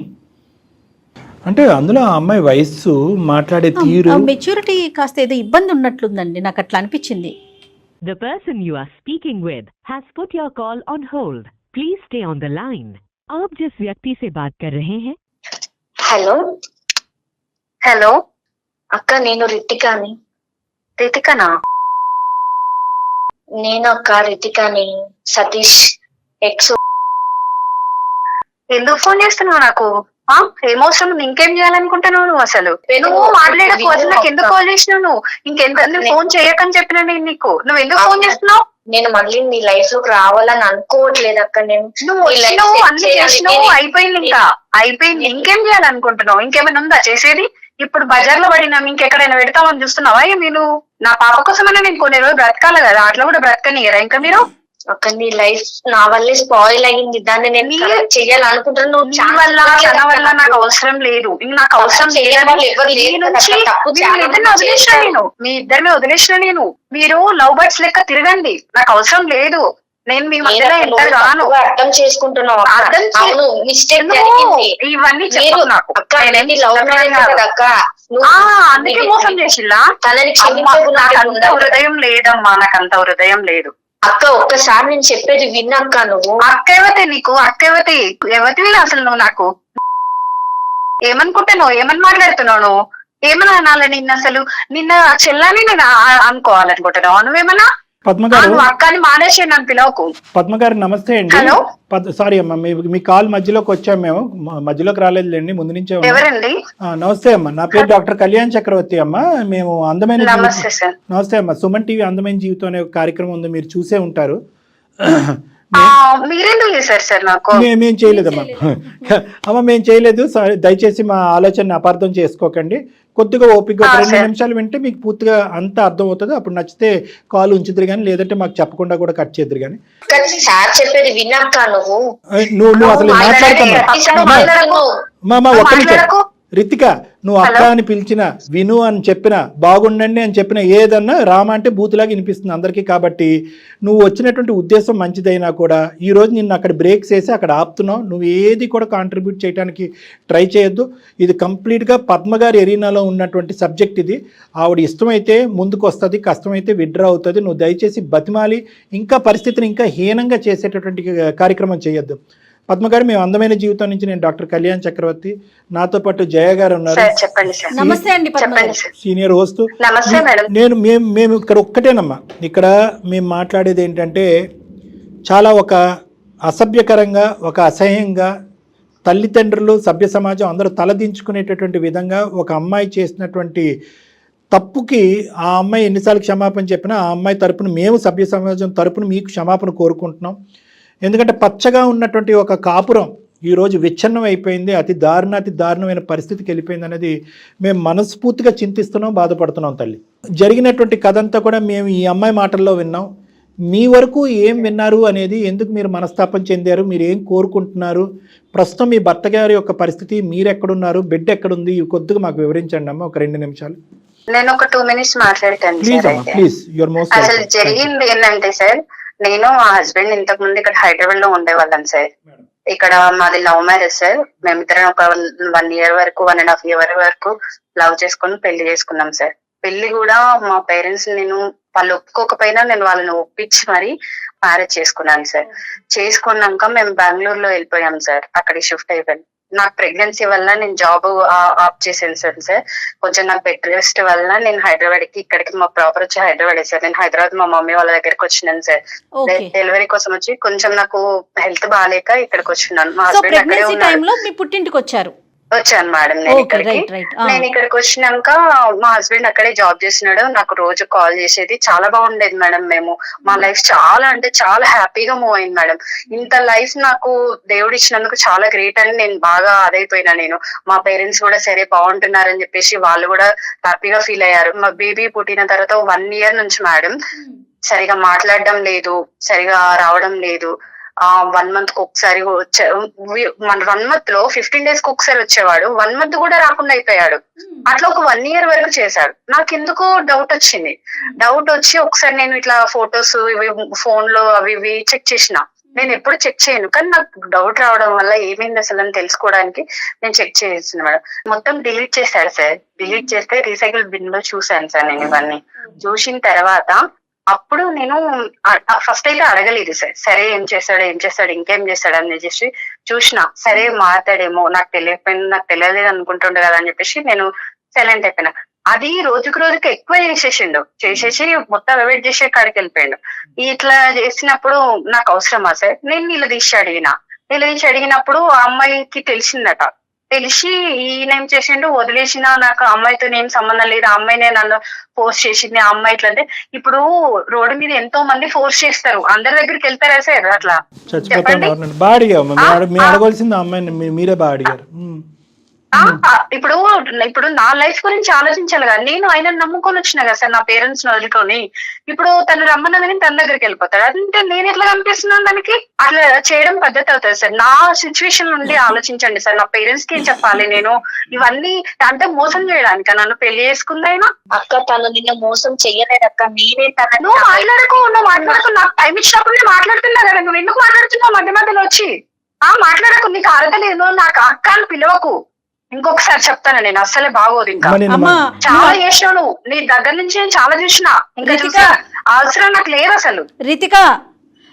అంటే అందులో ఆ అమ్మాయి వయస్సు, మాట్లాడే తీరు, మెచ్యూరిటీ కాస్త ఏదో ఇబ్బంది ఉన్నట్లుందండి, నాకు అట్లా అనిపించింది. The person you are speaking with has put your call on hold. Please stay on the line. आप जिस व्यक्ति से बात कर रहे हैं. హలో అక్క, నేను రితికాని. రితికనా? నేను అక్క రితికాని, సతీష్ ఎక్స్. ఎందుకు ఫోన్ చేస్తున్నావు నాకు? ఏమవసరం? ఇంకేం చేయాలనుకుంటున్నావు నువ్వు? అసలు నువ్వు మాట్లాడకు. అసలు నాకు ఎందుకు కాల్ చేసినావు నువ్వు? నువ్వు ఫోన్ చేయకని చెప్పినా నేను నీకు. నువ్వు ఎందుకు ఫోన్ చేస్తున్నావు? నేను మళ్ళీ నీ లైఫ్ లోకి రావాలని అనుకోవట్లేదు అక్క. నువ్వు అన్ని చేసినావు, అయిపోయింది. ఇంకా అయిపోయింది. ఇంకేం చేయాలనుకుంటున్నావు? ఇంకేమైనా ఉందా చేసేది? ఇప్పుడు బజార్ లో పడినాం, ఇంకెక్కడైనా పెడతామని చూస్తున్నావా? మీరు నా పాప కోసమైనా నేను కొన్ని రోజులు బ్రతకాలి కదా, అట్లా కూడా బ్రతకనియరా ఇంకా మీరు? అక్క నీ లైఫ్ నా వల్లే స్పాయిల్ అయ్యింది. దాన్ని నేను చెయ్యాలనుకుంటున్నాను. వల్ల నాకు అవసరం లేదు. నాకు అవసరం మీ ఇద్దరిని వదిలేసిన నేను. మీరు లవ్ బర్డ్స్ లెక్క తిరగండి, నాకు అవసరం లేదు. నేను మీ మధ్యలో ఎంటర్ కాను. అర్థం చేసుకుంటున్నావు. ఇవన్నీ చెప్పు నాకు. అందుకే మోసం చేసిల్లా? నాకంత హృదయం లేదమ్మా, నాకంత హృదయం లేదు. అక్క ఒక్కసారి నేను చెప్పేది విన్నాక నువ్వు. అక్కవతే నీకు అక్కవతి ఎవతి అసలు నువ్వు నాకు ఏమనుకుంటున్నావు? ఏమని మాట్లాడుతున్నావు నువ్వు? ఏమన్నా అనాలి నిన్న? అసలు నిన్న చెల్లని నేను అనుకోవాలనుకుంటున్నావు నువ్వేమన్నా? పద్మగారు, అక్కని మానేసి నన్ను పిలవకు. పద్మగారు నమస్తే అండి. సారీ అమ్మా, మీ కాల్ మధ్యలోకి వచ్చాం. మేము మధ్యలోకి రాలేదులేండి, ముందు నుంచే. ఎవరండి? నమస్తే అమ్మా, నా పేరు డాక్టర్ కళ్యాణ్ చక్రవర్తి అమ్మా. మేము అందమైన నమస్తే అమ్మా, సుమన్ టీవీ అందమైన జీవితం అనే కార్యక్రమం ఉంది, మీరు చూసే ఉంటారు. మేము చేయలేదమ్మా. అమ్మ మేము చేయలేదు, దయచేసి మా ఆలోచన అపార్థం చేసుకోకండి. కొద్దిగా ఓపిక 2 నిమిషాలు వింటే మీకు పూర్తిగా అంతా అర్థం అవుతుంది. అప్పుడు నచ్చితే కాల్ ఉంచుదురు కానీ, లేదంటే మాకు చెప్పకుండా కూడా కట్ చేద్దరు కానీ. నువ్వు అసలు మాట్లాడుతున్నావు. ఒక్క నిమిషం రితిక, నువ్వు అక్క అని పిలిచిన, విను అని చెప్పిన, బాగుండండి అని చెప్పిన, ఏదన్నా రామ అంటే బూతులాగా వినిపిస్తుంది అందరికీ. కాబట్టి నువ్వు వచ్చినటువంటి ఉద్దేశం మంచిదైనా కూడా ఈరోజు నిన్ను అక్కడ బ్రేక్స్ వేసి అక్కడ ఆపుతున్నావు. నువ్వు ఏది కూడా కాంట్రిబ్యూట్ చేయడానికి ట్రై చేయొద్దు. ఇది కంప్లీట్గా పద్మగారి ఎరీనాలో ఉన్నటువంటి సబ్జెక్ట్ ఇది. ఆవిడ ఇష్టమైతే ముందుకు వస్తుంది, కష్టమైతే విడ్రా అవుతుంది. నువ్వు దయచేసి బతిమాలి ఇంకా పరిస్థితిని ఇంకా హీనంగా చేసేటటువంటి కార్యక్రమం చేయొద్దు. పద్మగారు, మేము అందమైన జీవితం నుంచి నేను డాక్టర్ కళ్యాణ్ చక్రవర్తి, నాతో పాటు జయ గారు ఉన్నారు, నమస్తే అండి, సీనియర్ హోస్ట్. మేము ఇక్కడ ఒక్కటేనమ్మా, ఇక్కడ మేము మాట్లాడేది ఏంటంటే చాలా ఒక అసభ్యకరంగా, ఒక అసహ్యంగా, తల్లిదండ్రులు, సభ్య సమాజం అందరూ తలదించుకునేటటువంటి విధంగా ఒక అమ్మాయి చేసినటువంటి తప్పుకి ఆ అమ్మాయి ఎన్నిసార్లు క్షమాపణ చెప్పినా ఆ అమ్మాయి తరపున మేము సభ్య సమాజం తరపున మీకు క్షమాపణ కోరుకుంటున్నాం. ఎందుకంటే పచ్చగా ఉన్నటువంటి ఒక కాపురం ఈరోజు విచ్ఛిన్నం అయిపోయింది, అతి దారుణమైన పరిస్థితికి వెళ్ళిపోయింది అనేది మేము మనస్ఫూర్తిగా చింతిస్తున్నాం, బాధపడుతున్నాం. తల్లి, జరిగినటువంటి కథ అంతా కూడా మేము ఈ అమ్మాయి మాటల్లో విన్నాం. మీ వరకు ఏం విన్నారు అనేది, ఎందుకు మీరు మనస్తాపం చెందారు, మీరు ఏం కోరుకుంటున్నారు, ప్రస్తుతం మీ భర్త గారి యొక్క పరిస్థితి, మీరు ఎక్కడున్నారు, బిడ్డ ఎక్కడుంది, ఇవి కొద్దిగా మాకు వివరించండి అమ్మ, ఒక 2 నిమిషాలు. నేను ఒక 2 minutes మాట్లాడతాను. Please, your most. అసలు జరిగింది ఏంటంటే సార్, నేను మా హస్బెండ్ ఇంతకు ముందు ఇక్కడ హైదరాబాద్ లో ఉండేవాళ్ళం సార్. ఇక్కడ మాది లవ్ మ్యారేజ్ సార్. మేమిద్దరం ఒక 1 year వరకు, 1.5 year వరకు లవ్ చేసుకుని పెళ్లి చేసుకున్నాం సార్. పెళ్లి కూడా మా పేరెంట్స్, నేను వాళ్ళు ఒప్పుకోకపోయినా నేను వాళ్ళని ఒప్పించి మరి మ్యారేజ్ చేసుకున్నాను సార్. చేసుకున్నాక మేము బెంగళూరులో వెళ్ళిపోయాం సార్. అక్కడికి షిఫ్ట్ అయిపోయాను. నాకు ప్రెగ్నెన్సీ వల్ల నేను జాబ్ ఆఫ్ చేసాను సార్. కొంచెం నాకు బెడ్ రెస్ట్ వల్ల నేను హైదరాబాద్ కి, ఇక్కడికి మా ప్రాపర్ వచ్చి హైదరాబాద్ సార్. నేను హైదరాబాద్ మా మమ్మీ వాళ్ళ దగ్గరికి వచ్చినాను సార్. డెలివరీ కోసం వచ్చి కొంచెం నాకు హెల్త్ బాగాలేక ఇక్కడికి వచ్చినాను. మా హస్బెండ్ అక్కడే ఉన్నారు. పుట్టింటికి వచ్చాను మేడం. నేను ఇక్కడికి వచ్చినాక మా హస్బెండ్ అక్కడే జాబ్ చేసినాడు. నాకు రోజు కాల్ చేసేది. చాలా బాగుండేది మేడం. మేము మా లైఫ్ చాలా అంటే చాలా హ్యాపీగా మూవ్ అయింది మేడం. ఇంత లైఫ్ నాకు దేవుడు ఇచ్చినందుకు చాలా గ్రేట్ అని నేను బాగా అదైపోయినా. నేను మా పేరెంట్స్ కూడా సరే బాగుంటున్నారని చెప్పేసి వాళ్ళు కూడా హ్యాపీగా ఫీల్ అయ్యారు. మా బేబీ పుట్టిన తర్వాత 1 year నుంచి మేడం సరిగా మాట్లాడడం లేదు, సరిగా రావడం లేదు. 1 month కి ఒకసారి మన 1 month లో 15 days కి ఒకసారి వచ్చేవాడు. 1 month కూడా రాకుండా అయిపోయాడు. అట్లా ఒక 1 year వరకు చేశాడు. నాకు ఎందుకో డౌట్ వచ్చింది. డౌట్ వచ్చి ఒకసారి నేను ఇట్లా ఫొటోస్ ఇవి ఫోన్ లో అవి ఇవి చెక్ చేసిన. నేను ఎప్పుడు చెక్ చేయను, కానీ నాకు డౌట్ రావడం వల్ల ఏమైంది అసలు అని తెలుసుకోవడానికి నేను చెక్ చేసిన మేడం. మొత్తం డిలీట్ చేశాడు సార్. డిలీట్ చేస్తే రీసైకిల్ బిన్ లో చూసాను సార్. నేను ఇవన్నీ చూసిన తర్వాత అప్పుడు నేను ఫస్ట్ అయితే అడగలేదు సార్. సరే ఏం చేస్తాడు ఇంకేం చేస్తాడు అని చెప్పేసి చూసిన. సరే మాట్లాడేమో, నాకు తెలియలేదు అనుకుంటుండే కదా అని చెప్పేసి నేను సైలెంట్ అయిపోయినా. అది రోజుకి ఎక్కువ చేసేసి మొత్తం అవాయిడ్ చేసే కాడికి వెళ్ళిపోయాడు. ఇట్లా చేసినప్పుడు నాకు అవసరమా సార్? నేను నిలదీసి అడిగినప్పుడు ఆ అమ్మాయికి తెలిసిందట. తెలిసి ఈయనేం చేసిండు, వదిలేసిన, నాకు అమ్మాయితో ఏం సంబంధం లేదు, ఆ అమ్మాయినే నన్ను ఫోర్స్ చేసింది. ఆ అమ్మాయి ఇట్లంటే ఇప్పుడు రోడ్డు మీద ఎంతో మంది ఫోర్స్ చేస్తారు, అందరి దగ్గరికి వెళ్తారా సార్? అట్లా చెప్పండి. ఇప్పుడు నా లైఫ్ గురించి ఆలోచించాలి కదా. నేను ఆయన నమ్ముకొని వచ్చిన కదా సార్, నా పేరెంట్స్ ని వదులుకొని. ఇప్పుడు తను రమ్మన్నదని తన దగ్గరికి వెళ్ళిపోతాడు. అంటే నేను ఎట్లా కనిపిస్తున్నాను దానికి? అట్లా చేయడం పద్ధతి అవుతుంది సార్. నా సిచ్యువేషన్ నుండి ఆలోచించండి సార్. నా పేరెంట్స్ కి ఏం చెప్పాలి నేను? ఇవన్నీ అంటే మోసం చేయడానికి నన్ను పెళ్లి చేసుకుందైనా? అక్క, తను నిన్న మోసం చెయ్యలేదు అక్క. నేనే నువ్వు మాట్లాడకు. నాకు టైం ఇచ్చినప్పుడు నేను మాట్లాడుతున్నా కదా. నువ్వు ఎందుకు మాట్లాడుతున్నావు మధ్యలో వచ్చి? మాట్లాడకు. నీకు అర్హత లేదు. నాకు అక్క అని పిలవకు. ఇంకొకసారి చెప్తాను, నేను అస్సలే బాగోదు. ఇంకా చాలా చేసినావు నువ్వు. నీ దగ్గర నుంచి నేను చాలా చూసినా. ఇంకా చూసా అవసరం నాకు లేదు అసలు. రితిక,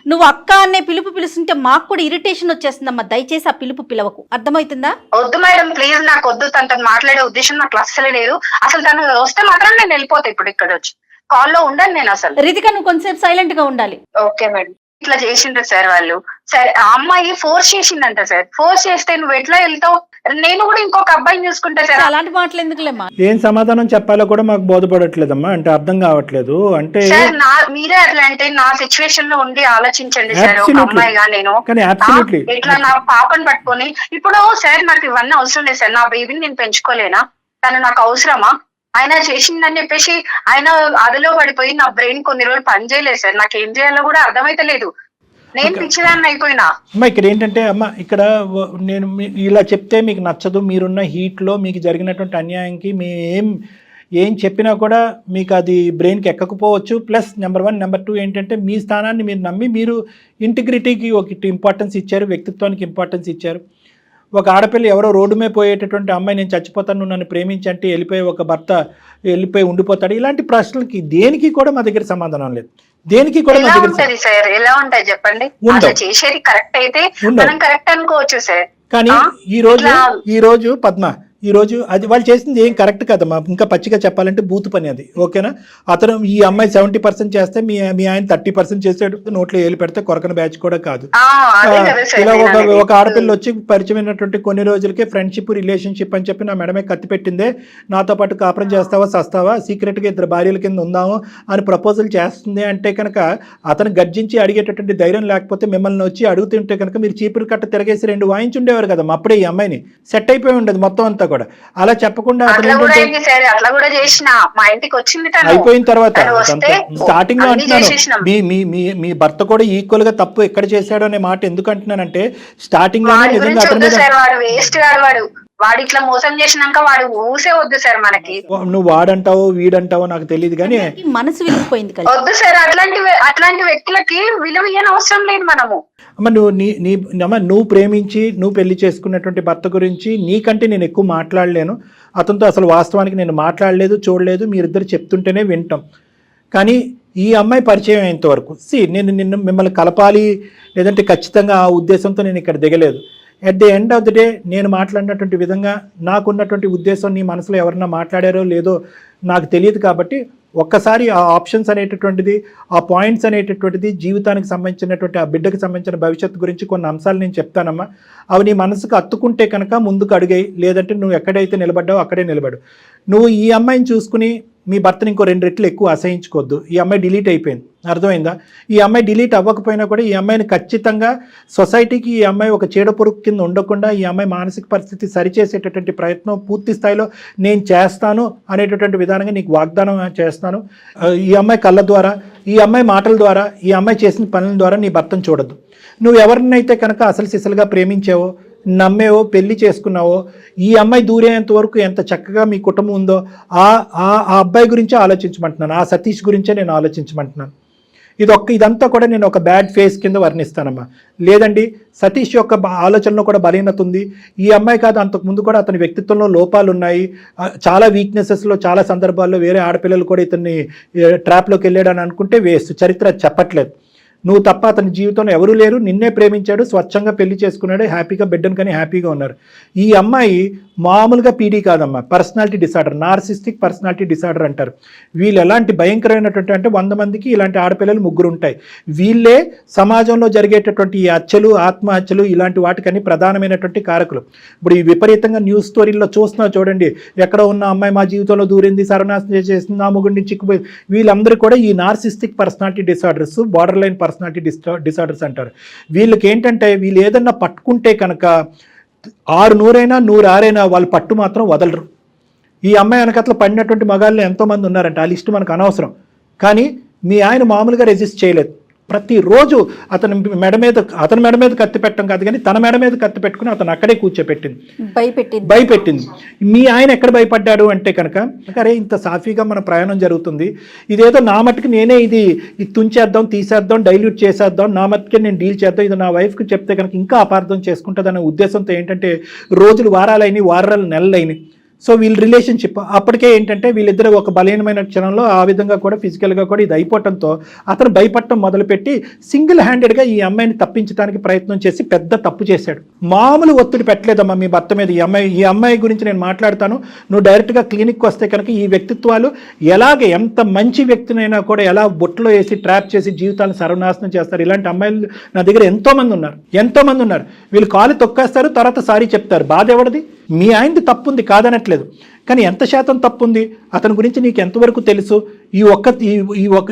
నువ్వు అక్క అనే పిలుస్తుంటే మాకు కూడా ఇరిటేషన్ వచ్చేస్తుందమ్మా. దయచేసి ఆ పిలవకు, అర్థమవుతుందా? వద్దు మేడం, ప్లీజ్. నాకు వద్దు. తనతో మాట్లాడే ఉద్దేశం నాకు అస్సలే లేదు. అసలు తను వస్తే మాత్రం నేను వెళ్ళిపోతా. ఇప్పుడు ఇక్కడ వచ్చి కాల్లో ఉండను నేను అసలు. రితిక, నువ్వు కొంచెంసేపు సైలెంట్ గా ఉండాలి. Okay madam. ఇట్లా చేసిండ్రు సార్ వాళ్ళు. సరే, ఆ అమ్మాయి ఫోర్స్ చేసిందంట సార్. ఫోర్స్ చేస్తే నువ్వు ఎట్లా వెళ్తావు? నేను కూడా ఇంకొక అబ్బాయిని చూసుకుంటా సార్. అలాంటి మాటలు ఎందుకులేమ్మా? ఏం సమాధానం చెప్పాలో కూడా మాకు బోధపడట్లేదమ్మా. అంటే అర్థం కావట్లేదు. అంటే సార్ మీరే అట్లా అంటే నా సిచ్యువేషన్ లో ఉండి ఆలోచించండి సార్. ఒక అమ్మాయిగా నేను ఇట్లా నా పాపను పట్టుకొని ఇప్పుడు సార్ నాకు ఇవన్నీ అవసరం లేదు సార్. నా బేబీని నేను పెంచుకోలేనా? తను నాకు అవసరమా? ఆయన చేసిందని చెప్పేసి ఆయన అదిలో పడిపోయి నా బ్రెయిన్ కొన్ని రోజులు పని చేయలేదు సార్. నాకు ఏం చేయాలో కూడా అర్థమైతలేదు. నేను పిచ్చిదాన్ని అయిపోయినా. అమ్మ ఇక్కడ ఏంటంటే అమ్మ ఇక్కడ నేను ఇలా చెప్తే మీకు నచ్చదు, మీరున్న హీట్లో మీకు జరిగినటువంటి అన్యాయంకి ఏం చెప్పినా కూడా మీకు అది బ్రెయిన్కి ఎక్కకపోవచ్చు. ప్లస్ నెంబర్ 1, నెంబర్ 2 ఏంటంటే మీ స్థానాన్ని మీరు నమ్మి మీరు ఇంటిగ్రిటీకి ఒక ఇంపార్టెన్స్ ఇచ్చారు, వ్యక్తిత్వానికి ఇంపార్టెన్స్ ఇచ్చారు. ఒక ఆడపిల్ల ఎవరో రోడ్డు మీద పోయేటటువంటి అమ్మాయి నేను చచ్చిపోతాను నన్ను ప్రేమించంటే వెళ్ళిపోయి ఒక భర్త వెళ్ళిపోయి ఉండిపోతాడు. ఇలాంటి ప్రశ్నలకి దేనికి కూడా మా దగ్గర సమాధానం లేదు. దేనికి కూడా ఎలా ఉంటది సార్? ఎలా ఉంటాయి చెప్పండి? అట్లా చేసేది కరెక్ట్ అయితే మనం కరెక్ట్ అనుకోవచ్చు సార్. కానీ ఈ రోజు పద్మ అది వాళ్ళు చేసింది ఏం కరెక్ట్ కదమ్మా. ఇంకా పచ్చిగా చెప్పాలంటే బూత్ పని అది. ఓకేనా? అతను ఈ అమ్మాయి 70% చేస్తే మీ ఆయన 30% చేసాడు. నోట్లో ఏలు పెడితే కొరకన బ్యాచ్ కూడా కాదు. ఇలా ఒక ఆడపిల్ల వచ్చి పరిచయమైనటువంటి కొన్ని రోజులకే ఫ్రెండ్షిప్ రిలేషన్షిప్ అని చెప్పి నా మెడమే కత్తి పెట్టిందే, నాతో పాటు కాపురం చేస్తావా సస్తావా, సీక్రెట్గా 2 భార్యల కింద ఉందాము అని ప్రపోజల్ చేస్తుంది అంటే కనుక అతను గర్జించి అడిగేటటువంటి ధైర్యం లేకపోతే మిమ్మల్ని వచ్చి అడుగుతుంటే కనుక మీరు చీపురు కట్ట తిరగేసి 2 వాయించుండేవారు కదమ్మా. అప్పుడే ఈ అమ్మాయిని సెట్ అయిపోయి ఉండదు మొత్తం అంతా కూడా. అలా చెప్పకుండా అయిపోయిన తర్వాత స్టార్టింగ్ లో అంటున్నాను మీ భర్త కూడా ఈక్వల్ గా తప్పు ఎక్కడ చేశాడు అనే మాట ఎందుకు అంటున్నానంటే స్టార్టింగ్ లో నిజంగా వాడు ఇట్లా మోసం చేసినాక వాడు ఊసే వద్దు సార్ మనకి. నువ్వు వాడంటావో వీడంటావో నాకు తెలియదు కానీ మనసు విలిగిపోయింది. వద్దు సార్ అట్లాంటి వ్యక్తులకి విలువ అవసరం లేదు. మనము అమ్మ నువ్వు ప్రేమించి నువ్వు పెళ్లి చేసుకున్నటువంటి భర్త గురించి నీకంటే నేను ఎక్కువ మాట్లాడలేను. అతనితో అసలు వాస్తవానికి నేను మాట్లాడలేదు, చూడలేదు, మీరిద్దరు చెప్తుంటేనే వింటాం. కానీ ఈ అమ్మాయి పరిచయం అయ్యేంత వరకు నేను మిమ్మల్ని కలపాలి లేదంటే ఖచ్చితంగా ఆ ఉద్దేశంతో నేను ఇక్కడ దిగలేదు. At the end of the day నేను మాట్లాడినటువంటి విధంగా నాకున్నటువంటి ఉద్దేశం నీ మనసులో ఎవరన్నా మాట్లాడారో లేదో నాకు తెలియదు. కాబట్టి ఒక్కసారి ఆ ఆప్షన్స్ అనేటటువంటిది, ఆ పాయింట్స్ అనేటటువంటిది, జీవితానికి సంబంధించినటువంటి ఆ బిడ్డకు సంబంధించిన భవిష్యత్తు గురించి కొన్ని అంశాలు నేను చెప్తానమ్మా. అవి నీ మనసుకు అత్తుకుంటే కనుక ముందుకు అడిగాయి, లేదంటే నువ్వు ఎక్కడైతే నిలబడ్డావో అక్కడే నిలబడు. నువ్వు ఈ అమ్మాయిని చూసుకుని మీ భర్తని ఇంకో 2 రెట్లు ఎక్కువ అసహించుకోవద్దు. ఈ అమ్మాయి డిలీట్ అయిపోయింది, అర్థమైందా? ఈ అమ్మాయి డిలీట్ అవ్వకపోయినా కూడా ఈ అమ్మాయిని ఖచ్చితంగా సొసైటీకి ఈ అమ్మాయి ఒక చీడపురుగు కింద ఉండకుండా ఈ అమ్మాయి మానసిక పరిస్థితి సరిచేసేటటువంటి ప్రయత్నం పూర్తి స్థాయిలో నేను చేస్తాను అనేటటువంటి విధానంగా నీకు వాగ్దానం చేస్తాను. ఈ అమ్మాయి కళ్ళ ద్వారా, ఈ అమ్మాయి మాటల ద్వారా, ఈ అమ్మాయి చేసిన పనుల ద్వారా నీ భర్తను చూడద్దు. నువ్వు ఎవరినైతే కనుక అసలు సిసలుగా ప్రేమించావో, నమ్మేవో, పెళ్లి చేసుకున్నావో, ఈ అమ్మాయి దూరేంత వరకు ఎంత చక్కగా మీ కుటుంబం ఉందో ఆ అబ్బాయి గురించే ఆలోచించమంటున్నాను. ఆ సతీష్ గురించే నేను ఆలోచించమంటున్నాను. ఇదంతా కూడా నేను ఒక బ్యాడ్ ఫేస్ కింద వర్ణిస్తానమ్మా. లేదండి సతీష్ యొక్క ఆలోచనలో కూడా బలహీనత ఉంది. ఈ అమ్మాయి కాదు, అంతకుముందు కూడా అతని వ్యక్తిత్వంలో లోపాలు ఉన్నాయి. చాలా వీక్నెసెస్లో చాలా సందర్భాల్లో వేరే ఆడపిల్లలు కూడా ఇతన్ని ట్రాప్లోకి వెళ్ళాడని అనుకుంటే వేస్ట్. చరిత్ర చెప్పట్లేదు. నువ్వు తప్ప అతని జీవితంలో ఎవరూ లేరు. నిన్నే ప్రేమించాడు, స్వచ్ఛంగా పెళ్లి చేసుకున్నాడు, హ్యాపీగా బిడ్డను కానీ హ్యాపీగా ఉన్నారు. ఈ అమ్మాయి మామూలుగా పీడీ కాదమ్మా, personality disorder, narcissistic personality disorder అంటారు. వీళ్ళు ఎలాంటి భయంకరమైనటువంటి అంటే 100 మందికి ఇలాంటి ఆడపిల్లలు 3 ఉంటాయి. వీళ్ళే సమాజంలో జరిగేటటువంటి ఈ హత్యలు, ఆత్మహత్యలు ఇలాంటి వాటికని ప్రధానమైనటువంటి కారకులు. ఇప్పుడు ఈ విపరీతంగా న్యూస్ స్టోరీల్లో చూస్తున్నా చూడండి, ఎక్కడ ఉన్న అమ్మాయి మా జీవితంలో దూరింది, సర్వనాశనం చేసింది, నా మొగుడిని చిక్కుపోయి, వీళ్ళందరూ కూడా ఈ narcissistic personality disorders, border line personality disorders అంటారు. వీళ్ళకి ఏంటంటే వీళ్ళు ఏదన్నా పట్టుకుంటే కనుక 600 100 వాళ్ళు పట్టు మాత్రం వదలరు. ఈ అమ్మాయి వెనకట్ల పడినటువంటి మగాళ్ళు ఎంతోమంది ఉన్నారంట, ఆ లిస్టు మనకు అనవసరం. కానీ మీ ఆయన మామూలుగా రెసిస్ట్ చేయలేదు. ప్రతిరోజు అతని మెడ మీద కత్తి పెట్టడం కాదు కానీ తన మెడ మీద కత్తి పెట్టుకుని అతను అక్కడే కూర్చోపెట్టింది, భయపెట్టింది. మీ ఆయన ఎక్కడ భయపడ్డాడు అంటే కనుక, అరే ఇంత సాఫీగా మన ప్రయాణం జరుగుతుంది, ఇదేదో నా మట్టుకు నేనే ఇది తుంచేద్దాం, తీసేద్దాం, డైల్యూట్ చేసేద్దాం, నా మట్టుకే నేను డీల్ చేద్దాం, ఇది నా వైఫ్కి చెప్తే కనుక ఇంకా అపార్థం చేసుకుంటుందనే ఉద్దేశంతో ఏంటంటే రోజులు వారాలైనవి, వారాలు నెలలైనవి. సో వీళ్ళ రిలేషన్షిప్ అప్పటికే ఏంటంటే వీళ్ళిద్దరు ఒక బలహీనమైన క్షణంలో ఆ విధంగా కూడా ఫిజికల్గా కూడా ఇది అయిపోవటంతో అతను భయపడటం మొదలుపెట్టి సింగిల్ హ్యాండెడ్గా ఈ అమ్మాయిని తప్పించడానికి ప్రయత్నం చేసి పెద్ద తప్పు చేశాడు. మామూలు ఒత్తిడి పెట్టలేదమ్మా మీ భర్త మీద. ఈ అమ్మాయి గురించి నేను మాట్లాడతాను, నువ్వు డైరెక్ట్గా క్లినిక్కి వస్తే కనుక ఈ వ్యక్తిత్వాలు ఎలాగ ఎంత మంచి వ్యక్తినైనా కూడా ఎలా బొట్లో వేసి ట్రాప్ చేసి జీవితాలను సర్వనాశనం చేస్తారు. ఇలాంటి అమ్మాయిలు నా దగ్గర ఎంతోమంది ఉన్నారు. వీళ్ళు కాలు తొక్కేస్తారు, తర్వాత సారీ చెప్తారు. బాధ ఎవరిది? మీ ఆయనది తప్పుంది కాదనట్లేదు, కానీ ఎంత శాతం తప్పుంది, అతని గురించి నీకు ఎంతవరకు తెలుసు?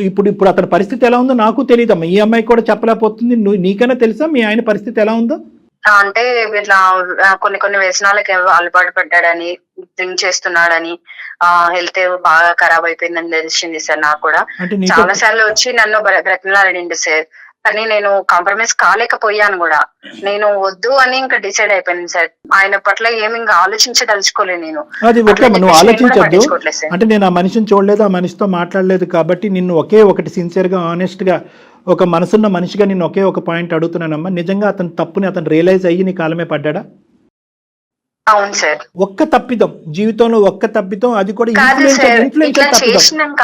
ఇప్పుడు అతని పరిస్థితి ఎలా ఉందో నాకు తెలియదమ్మా. ఈ అమ్మాయి కూడా చెప్పలేకపోతుంది. నీకైనా తెలుసా మీ ఆయన పరిస్థితి ఎలా ఉందో? అంటే ఇట్లా కొన్ని వ్యసనాలకి అలవాటు పడ్డాడని, డ్రింక్ చేస్తున్నాడని, హెల్త్ బాగా ఖరాబ్ అయిపోయిందని తెలిసింది సార్. నాకు కూడా చాలా సార్లు వచ్చి నన్ను బ్రతిమలాడిండు సార్. కానీ నేను కాంప్రమైజ్ కాలేకపోయాను కూడా. నేను వద్దు అని ఇంకా డిసైడ్ అయిపోయాను సార్. ఆయన పట్ల ఏమి ఇంకా ఆలోచించదలుచుకోలేదు నేను. అది ఓకే, నువ్వు ఆలోచించద్దు. అంటే నేను ఆ మనిషిని చూడలేదు, ఆ మనిషితో మాట్లాడలేదు కాబట్టి నిన్ను ఒకే ఒకటి సిన్సియర్ గా ఆనెస్ట్ గా ఒక మనసున్న మనిషిగా నిన్ను ఒకే ఒక పాయింట్ అడుగుతున్నానమ్మా. నిజంగా అతని తప్పుని అతను రియలైజ్ అయ్యి నీ కాలమే పడ్డా? అవును సార్. ఒక్క తప్పిదం జీవితంలో, ఒక్క తప్పిదం, అది కూడా కాదు సార్. ఇట్లా చేసినాక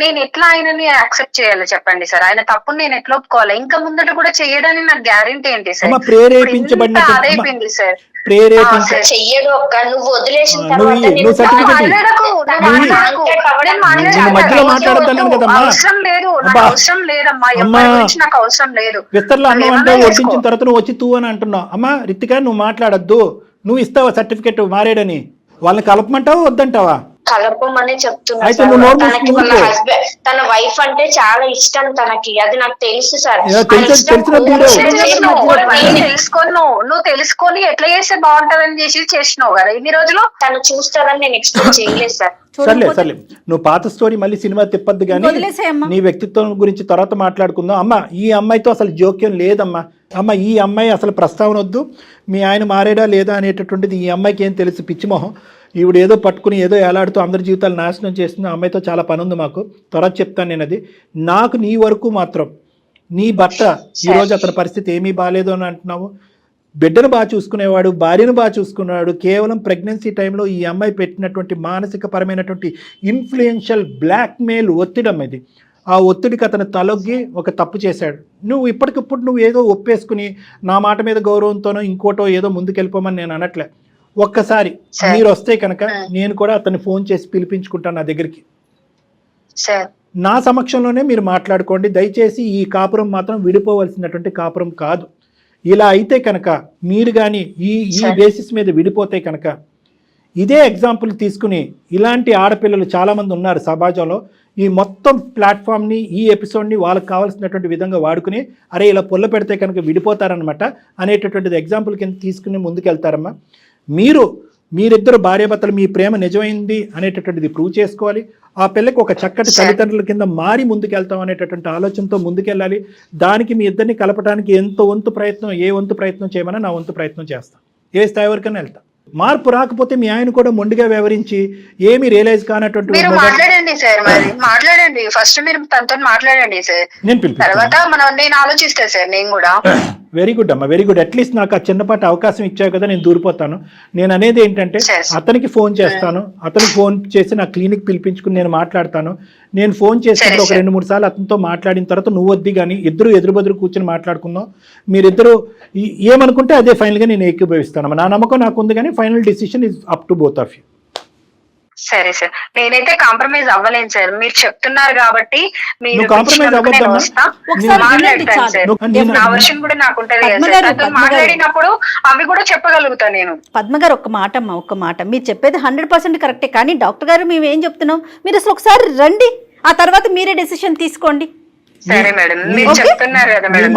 నేను ఎట్లా ఆయనని యాక్సెప్ట్ చేయాలి చెప్పండి సార్? ఆయన తప్పుని నేను ఎట్లా ఒప్పుకోవాలి? ఇంకా ముందట కూడా చేయడానికి నాకు గ్యారెంటీ ఏంటి సార్? ప్రేరేపించబడిన అదైపోయింది సార్. చెయ్యడు ఒక్క నువ్వు వదిలేసిన అవసరం లేదు, నాకు అవసరం లేదమ్మా, ఎవరి గురించి నాకు అవసరం లేదు. విస్తరలో అన్నం అంటే వడ్డించిన తర్వాత నువ్వు వచ్చి తూ అని అంటున్నావు. అమ్మా రితిక, నువ్వు మాట్లాడద్దు. నువ్వు ఇస్తావా సర్టిఫికెట్ మారేడని? వాళ్ళని కలపమంటావా వద్దంటావా? కలపమనే చెప్తున్నా. తన వైఫ్ అంటే చాలా ఇష్టం తనకి, అది నాకు తెలుసు సార్. నువ్వు తెలుసుకొని ఎట్లా చేస్తే బాగుంటదని చేసినావు కదా ఇన్ని రోజులు. తను చూస్తారని నేను ఎక్స్పెక్ట్ చేయలేదు సార్. సర్లే నువ్వు పాత స్టోరీ మళ్ళీ సినిమా తిప్పద్దు కానీ నీ వ్యక్తిత్వం గురించి తర్వాత మాట్లాడుకుందాం. అమ్మ ఈ అమ్మాయితో అసలు జోక్యం లేదమ్మా. అమ్మ ఈ అమ్మాయి అసలు ప్రస్తావన వద్దు. మీ ఆయన మారేడా లేదా అనేటటువంటిది ఈ అమ్మాయికి ఏం తెలుసు? పిచ్చిమోహం. ఈవిడ ఏదో పట్టుకుని ఏదో ఏలాడుతూ అందరి జీవితాలు నాశనం చేస్తుంది. అమ్మాయితో చాలా పని ఉంది మాకు, తర్వాత చెప్తాను నేను అది. నాకు నీ వరకు మాత్రం నీ భర్త ఈరోజు అతని పరిస్థితి ఏమీ బాగాలేదు అని అంటున్నావు. బిడ్డను బాగా చూసుకునేవాడు, భార్యను బాగా చూసుకునేవాడు. కేవలం ప్రెగ్నెన్సీ టైంలో ఈ అమ్మాయి పెట్టినటువంటి మానసిక పరమైనటువంటి ఇన్ఫ్లుయెన్షియల్ బ్లాక్మెయిల్ ఒత్తిడి ఇది. ఆ ఒత్తిడికి అతను తలొగ్గి ఒక తప్పు చేశాడు. నువ్వు ఇప్పటికిప్పుడు నువ్వు ఏదో ఒప్పేసుకుని నా మాట మీద గౌరవంతోనో ఇంకోటో ఏదో ముందుకెళ్ళిపోమని నేను అనట్లే. ఒక్కసారి మీరు వస్తే కనుక నేను కూడా అతన్ని ఫోన్ చేసి పిలిపించుకుంటాను నా దగ్గరికి. నా సమక్షంలోనే మీరు మాట్లాడుకోండి. దయచేసి ఈ కాపురం మాత్రం విడిపోవలసినటువంటి కాపురం కాదు. ఇలా అయితే కనుక మీరు కానీ ఈ బేసిస్ మీద విడిపోతే కనుక ఇదే ఎగ్జాంపుల్ తీసుకుని ఇలాంటి ఆడపిల్లలు చాలామంది ఉన్నారు సమాజంలో. ఈ మొత్తం ప్లాట్ఫామ్ని, ఈ ఎపిసోడ్ని వాళ్ళకి కావాల్సినటువంటి విధంగా వాడుకుని అరే ఇలా పొల్ల పెడితే కనుక విడిపోతారనమాట అనేటటువంటిది ఎగ్జాంపుల్ కింద తీసుకుని ముందుకెళ్తారమ్మా. మీరిద్దరు భార్యాభర్తలు మీ ప్రేమ నిజమైంది అనేటటువంటిది ప్రూవ్ చేసుకోవాలి. ఆ పిల్లకి ఒక చక్కటి తల్లిదండ్రుల కింద మారి ముందుకెళ్తాం అనేటటువంటి ఆలోచనతో ముందుకెళ్ళాలి. దానికి మీ ఇద్దరిని కలపడానికి ఏ వంతు ప్రయత్నం చేయమన్నా నా వంతు ప్రయత్నం చేస్తాను. ఏ స్థాయి వరకైనా వెళ్తాం. మార్పు రాకపోతే మీ ఆయన కూడా మొండిగా వ్యవహరించి ఏమీ రియలైజ్ కానటువంటి మాట్లాడండి సార్. మరి మాట్లాడండి, ఫస్ట్ మీరు తనతో మాట్లాడండి సార్. తర్వాత నేను ఆలోచిస్తాను సార్. నేను కూడా వెరీ గుడ్ అమ్మా, వెరీ గుడ్. అట్లీస్ట్ నాకు ఆ చిన్నపాటి అవకాశం ఇచ్చావు కదా, నేను దూరిపోతాను. నేను అనేది ఏంటంటే అతనికి ఫోన్ చేస్తాను, అతనికి ఫోన్ చేసి నా క్లినిక్ పిలిపించుకుని నేను మాట్లాడతాను. నేను ఫోన్ చేసినప్పుడు ఒక 2-3 సార్లు అతనితో మాట్లాడిన తర్వాత నువ్వు వద్ది కానీ ఇద్దరు ఎదురు కూర్చొని మాట్లాడుకుందాం. మీరిద్దరు ఏమనుకుంటే అదే ఫైనల్గా నేను ఏకీభవిస్తాను. నా నమ్మకం నాకు ఉంది కానీ final decision is up to both of you. సరే సార్, నేనైతే కాంప్రమైజ్ అవ్వలేను సార్. మీరు చెప్తున్నారు కాబట్టి మీరు మాట్లాడినప్పుడు అవి కూడా చెప్పగలుగుతా నేను. పద్మ గారు ఒక్క మాట మీరు చెప్పేది 100% కరెక్టే. కానీ డాక్టర్ గారు మేము ఏం చెప్తున్నాం, మీరు అసలు ఒకసారి రండి, ఆ తర్వాత మీరే డెసిషన్ తీసుకోండి. సరే మేడం, మీరు చెప్తున్నారు కదా మేడం.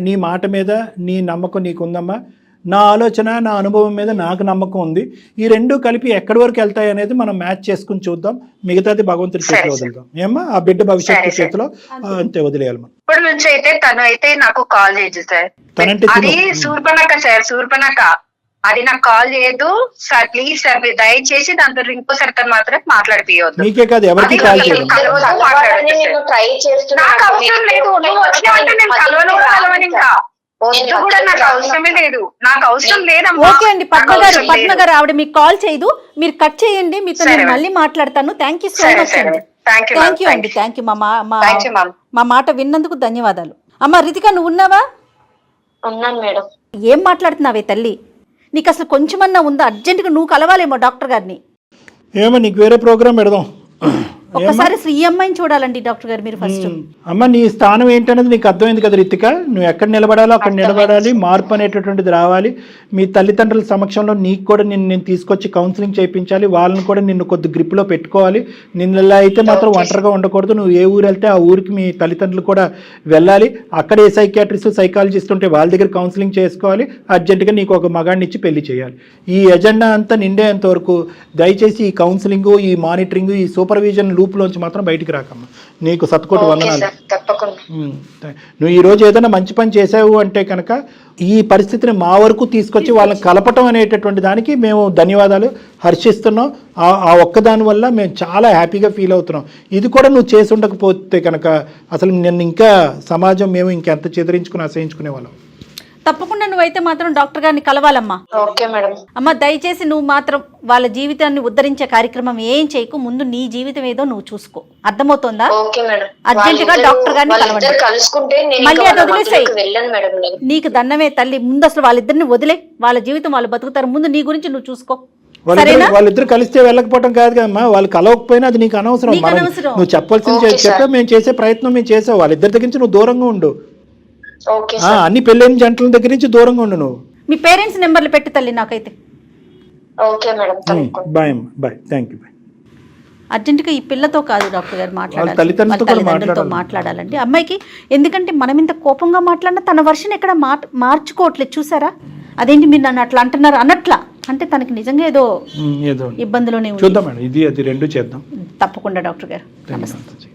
నీ మాట మీద నీ నమ్మకం నీకుందమ్మా. నా ఆలోచన, నా అనుభవం మీద నాకు నమ్మకం ఉంది. ఈ రెండు కలిపి ఎక్కడి వరకు వెళ్తాయి అనేది మనం మ్యాచ్ చేసుకుని చూద్దాం. మిగతాది భగవంతుడి చేతిలో వదులుదాం. ఏమ్మా ఆ బిడ్డ భవిష్యత్తు చేతిలో అంతే వదిలేయాలి మనం. ఇప్పటి నుంచి అయితే తను అయితే నాకు కాల్ చేయదు సార్. అది శూర్పణఖ సార్, శూర్పణఖ. అది నాకు కాల్ చేయదు సార్. ప్లీజ్ సార్, మీరు దయచేసి దాంతో ఇంకోసారి తను మాత్రం మాట్లాడిపోవద్దు. మీకే కాదు ఎవరికి కాల్ చేయదు. నాకు అవసరం లేదు. నువ్వు వచ్చినావంటే నేను కలవను ఇంకా. నాకు అవసరమే లేదు, నాకు అవసరం లేదమ్మా. ఓకే అండి పద్మ గారు ఆవిడ మీకు కాల్ చేయదు, మీరు కట్ చేయండి. మీతో నేను మళ్ళీ మాట్లాడతాను. థ్యాంక్ యూ సో మచ్ అండి. థ్యాంక్ యూ అండి. Thank you. మా మాట విన్నందుకు ధన్యవాదాలు. అమ్మ రితిక, నువ్వు ఉన్నావా? ఉన్నాను మేడం. ఏం మాట్లాడుతున్నావే తల్లి? నీకు అసలు కొంచెమన్నా ఉందా? అర్జెంటుగా నువ్వు కలవాలేమో డాక్టర్ గారిని. ఏమో నీకు వేరే ప్రోగ్రామ్ పెడదాం. ఒక్కసారి ఈ అమ్మాయిని చూడాలండి డాక్టర్ గారు మీరు ఫస్ట్. అమ్మ నీ స్థానం ఏంటనేది నీకు అర్థమైంది కదా రితిక. నువ్వు ఎక్కడ నిలబడాలో అక్కడ నిలబడాలి. మార్పు అనేటటువంటిది రావాలి. మీ తల్లిదండ్రుల సమక్షంలో నీకు కూడా నేను తీసుకొచ్చి కౌన్సిలింగ్ చేయించాలి. వాళ్ళని కూడా నిన్ను కొద్ది గ్రిప్లో పెట్టుకోవాలి. నిన్న ఇలా అయితే మాత్రం ఒంటరిగా ఉండకూడదు. నువ్వు ఏ ఊరు వెళ్తే ఆ ఊరికి మీ తల్లిదండ్రులు కూడా వెళ్ళాలి. అక్కడ ఏ సైకియాట్రిస్ట్ సైకాలజిస్ట్ ఉంటే వాళ్ళ దగ్గర కౌన్సిలింగ్ చేసుకోవాలి. అర్జెంటుగా నీకు ఒక మగాడిని ఇచ్చి పెళ్లి చేయాలి. ఈ ఎజెండా అంతా నిండేంత వరకు దయచేసి ఈ కౌన్సిలింగ్, ఈ మానిటరింగ్, ఈ సూపర్విజన్ లూప్లోంచి మాత్రం బయటికి రాకమ్మా. నీకు సత్కోటి వందనాలు. తప్పకుండా. నువ్వు ఈరోజు ఏదైనా మంచి పని చేసావు అంటే కనుక ఈ పరిస్థితిని మా వరకు తీసుకొచ్చి వాళ్ళని కలపటం అనేటటువంటి దానికి మేము ధన్యవాదాలు హర్షిస్తున్నాం. ఆ ఒక్కదాని వల్ల మేము చాలా హ్యాపీగా ఫీల్ అవుతున్నాం. ఇది కూడా నువ్వు చేసి ఉండకపోతే కనుక అసలు నిన్ను ఇంకా సమాజం మేము ఇంకెంత చెదిరించుకుని అసహించుకునే వాళ్ళం. తప్పకుండా నువ్వైతే మాత్రం డాక్టర్ గారిని కలవాలమ్మా. Okay madam. అమ్మ దయచేసి నువ్వు మాత్రం వాళ్ళ జీవితాన్ని ఉద్ధరించే కార్యక్రమం ఏం చేయకు, ముందు నీ జీవితం ఏదో నువ్వు చూసుకో. అర్థమవుతోందా? Okay madam. అర్జెంట్ గా డాక్టర్ గారిని కలవండి. మళ్ళీ అది వదిలేసాయి. నీకు దండమే తల్లి, ముందు అసలు వాళ్ళిద్దరిని వదిలే, వాళ్ళ జీవితం వాళ్ళు బతుకుతారు. ముందు నీ గురించి నువ్వు చూసుకో. వాళ్ళిద్దరు కలిస్తే వెళ్ళకపోవడం కాదు కదమ్మా, వాళ్ళు కలవకపోయినా అది నీకు అనవసరం. నువ్వు చెప్పాల్సింది చెప్పే మేము చేసే ప్రయత్నం మేము చేసావు. వాళ్ళిద్దరి దగ్గర నుంచి నువ్వు దూరంగా ఉండు. అన్ని పెళ్ళైన జంటల దగ్గర నుంచి దూరంగా ఉండు. నువ్వు మీ పేరెంట్స్ నెంబర్లు పెట్టి తల్లి నాకైతే. బాయ్ అమ్మా, బాయ్, థ్యాంక్ యూ. అర్జెంటుగా ఈ పిల్లతో కాదు డాక్టర్ గారు మాట్లాడాలి, తల్లిదండ్రులతో మాట్లాడాలండి అమ్మాయికి. ఎందుకంటే మనం ఇంత కోపంగా మాట్లాడినా తన వర్షన్ ఎక్కడ మార్చుకోవట్లేదు. చూసారా, అదేంటి మీరు నన్ను అట్లా అంటున్నారు అన్నట్లా, అంటే తనకి నిజంగా ఏదో ఇబ్బందులోనే ఉంది. చూద్దాం మేడం, ఇది అది రెండు చేద్దాం తప్పకుండా డాక్టర్ గారు. నమస్తే.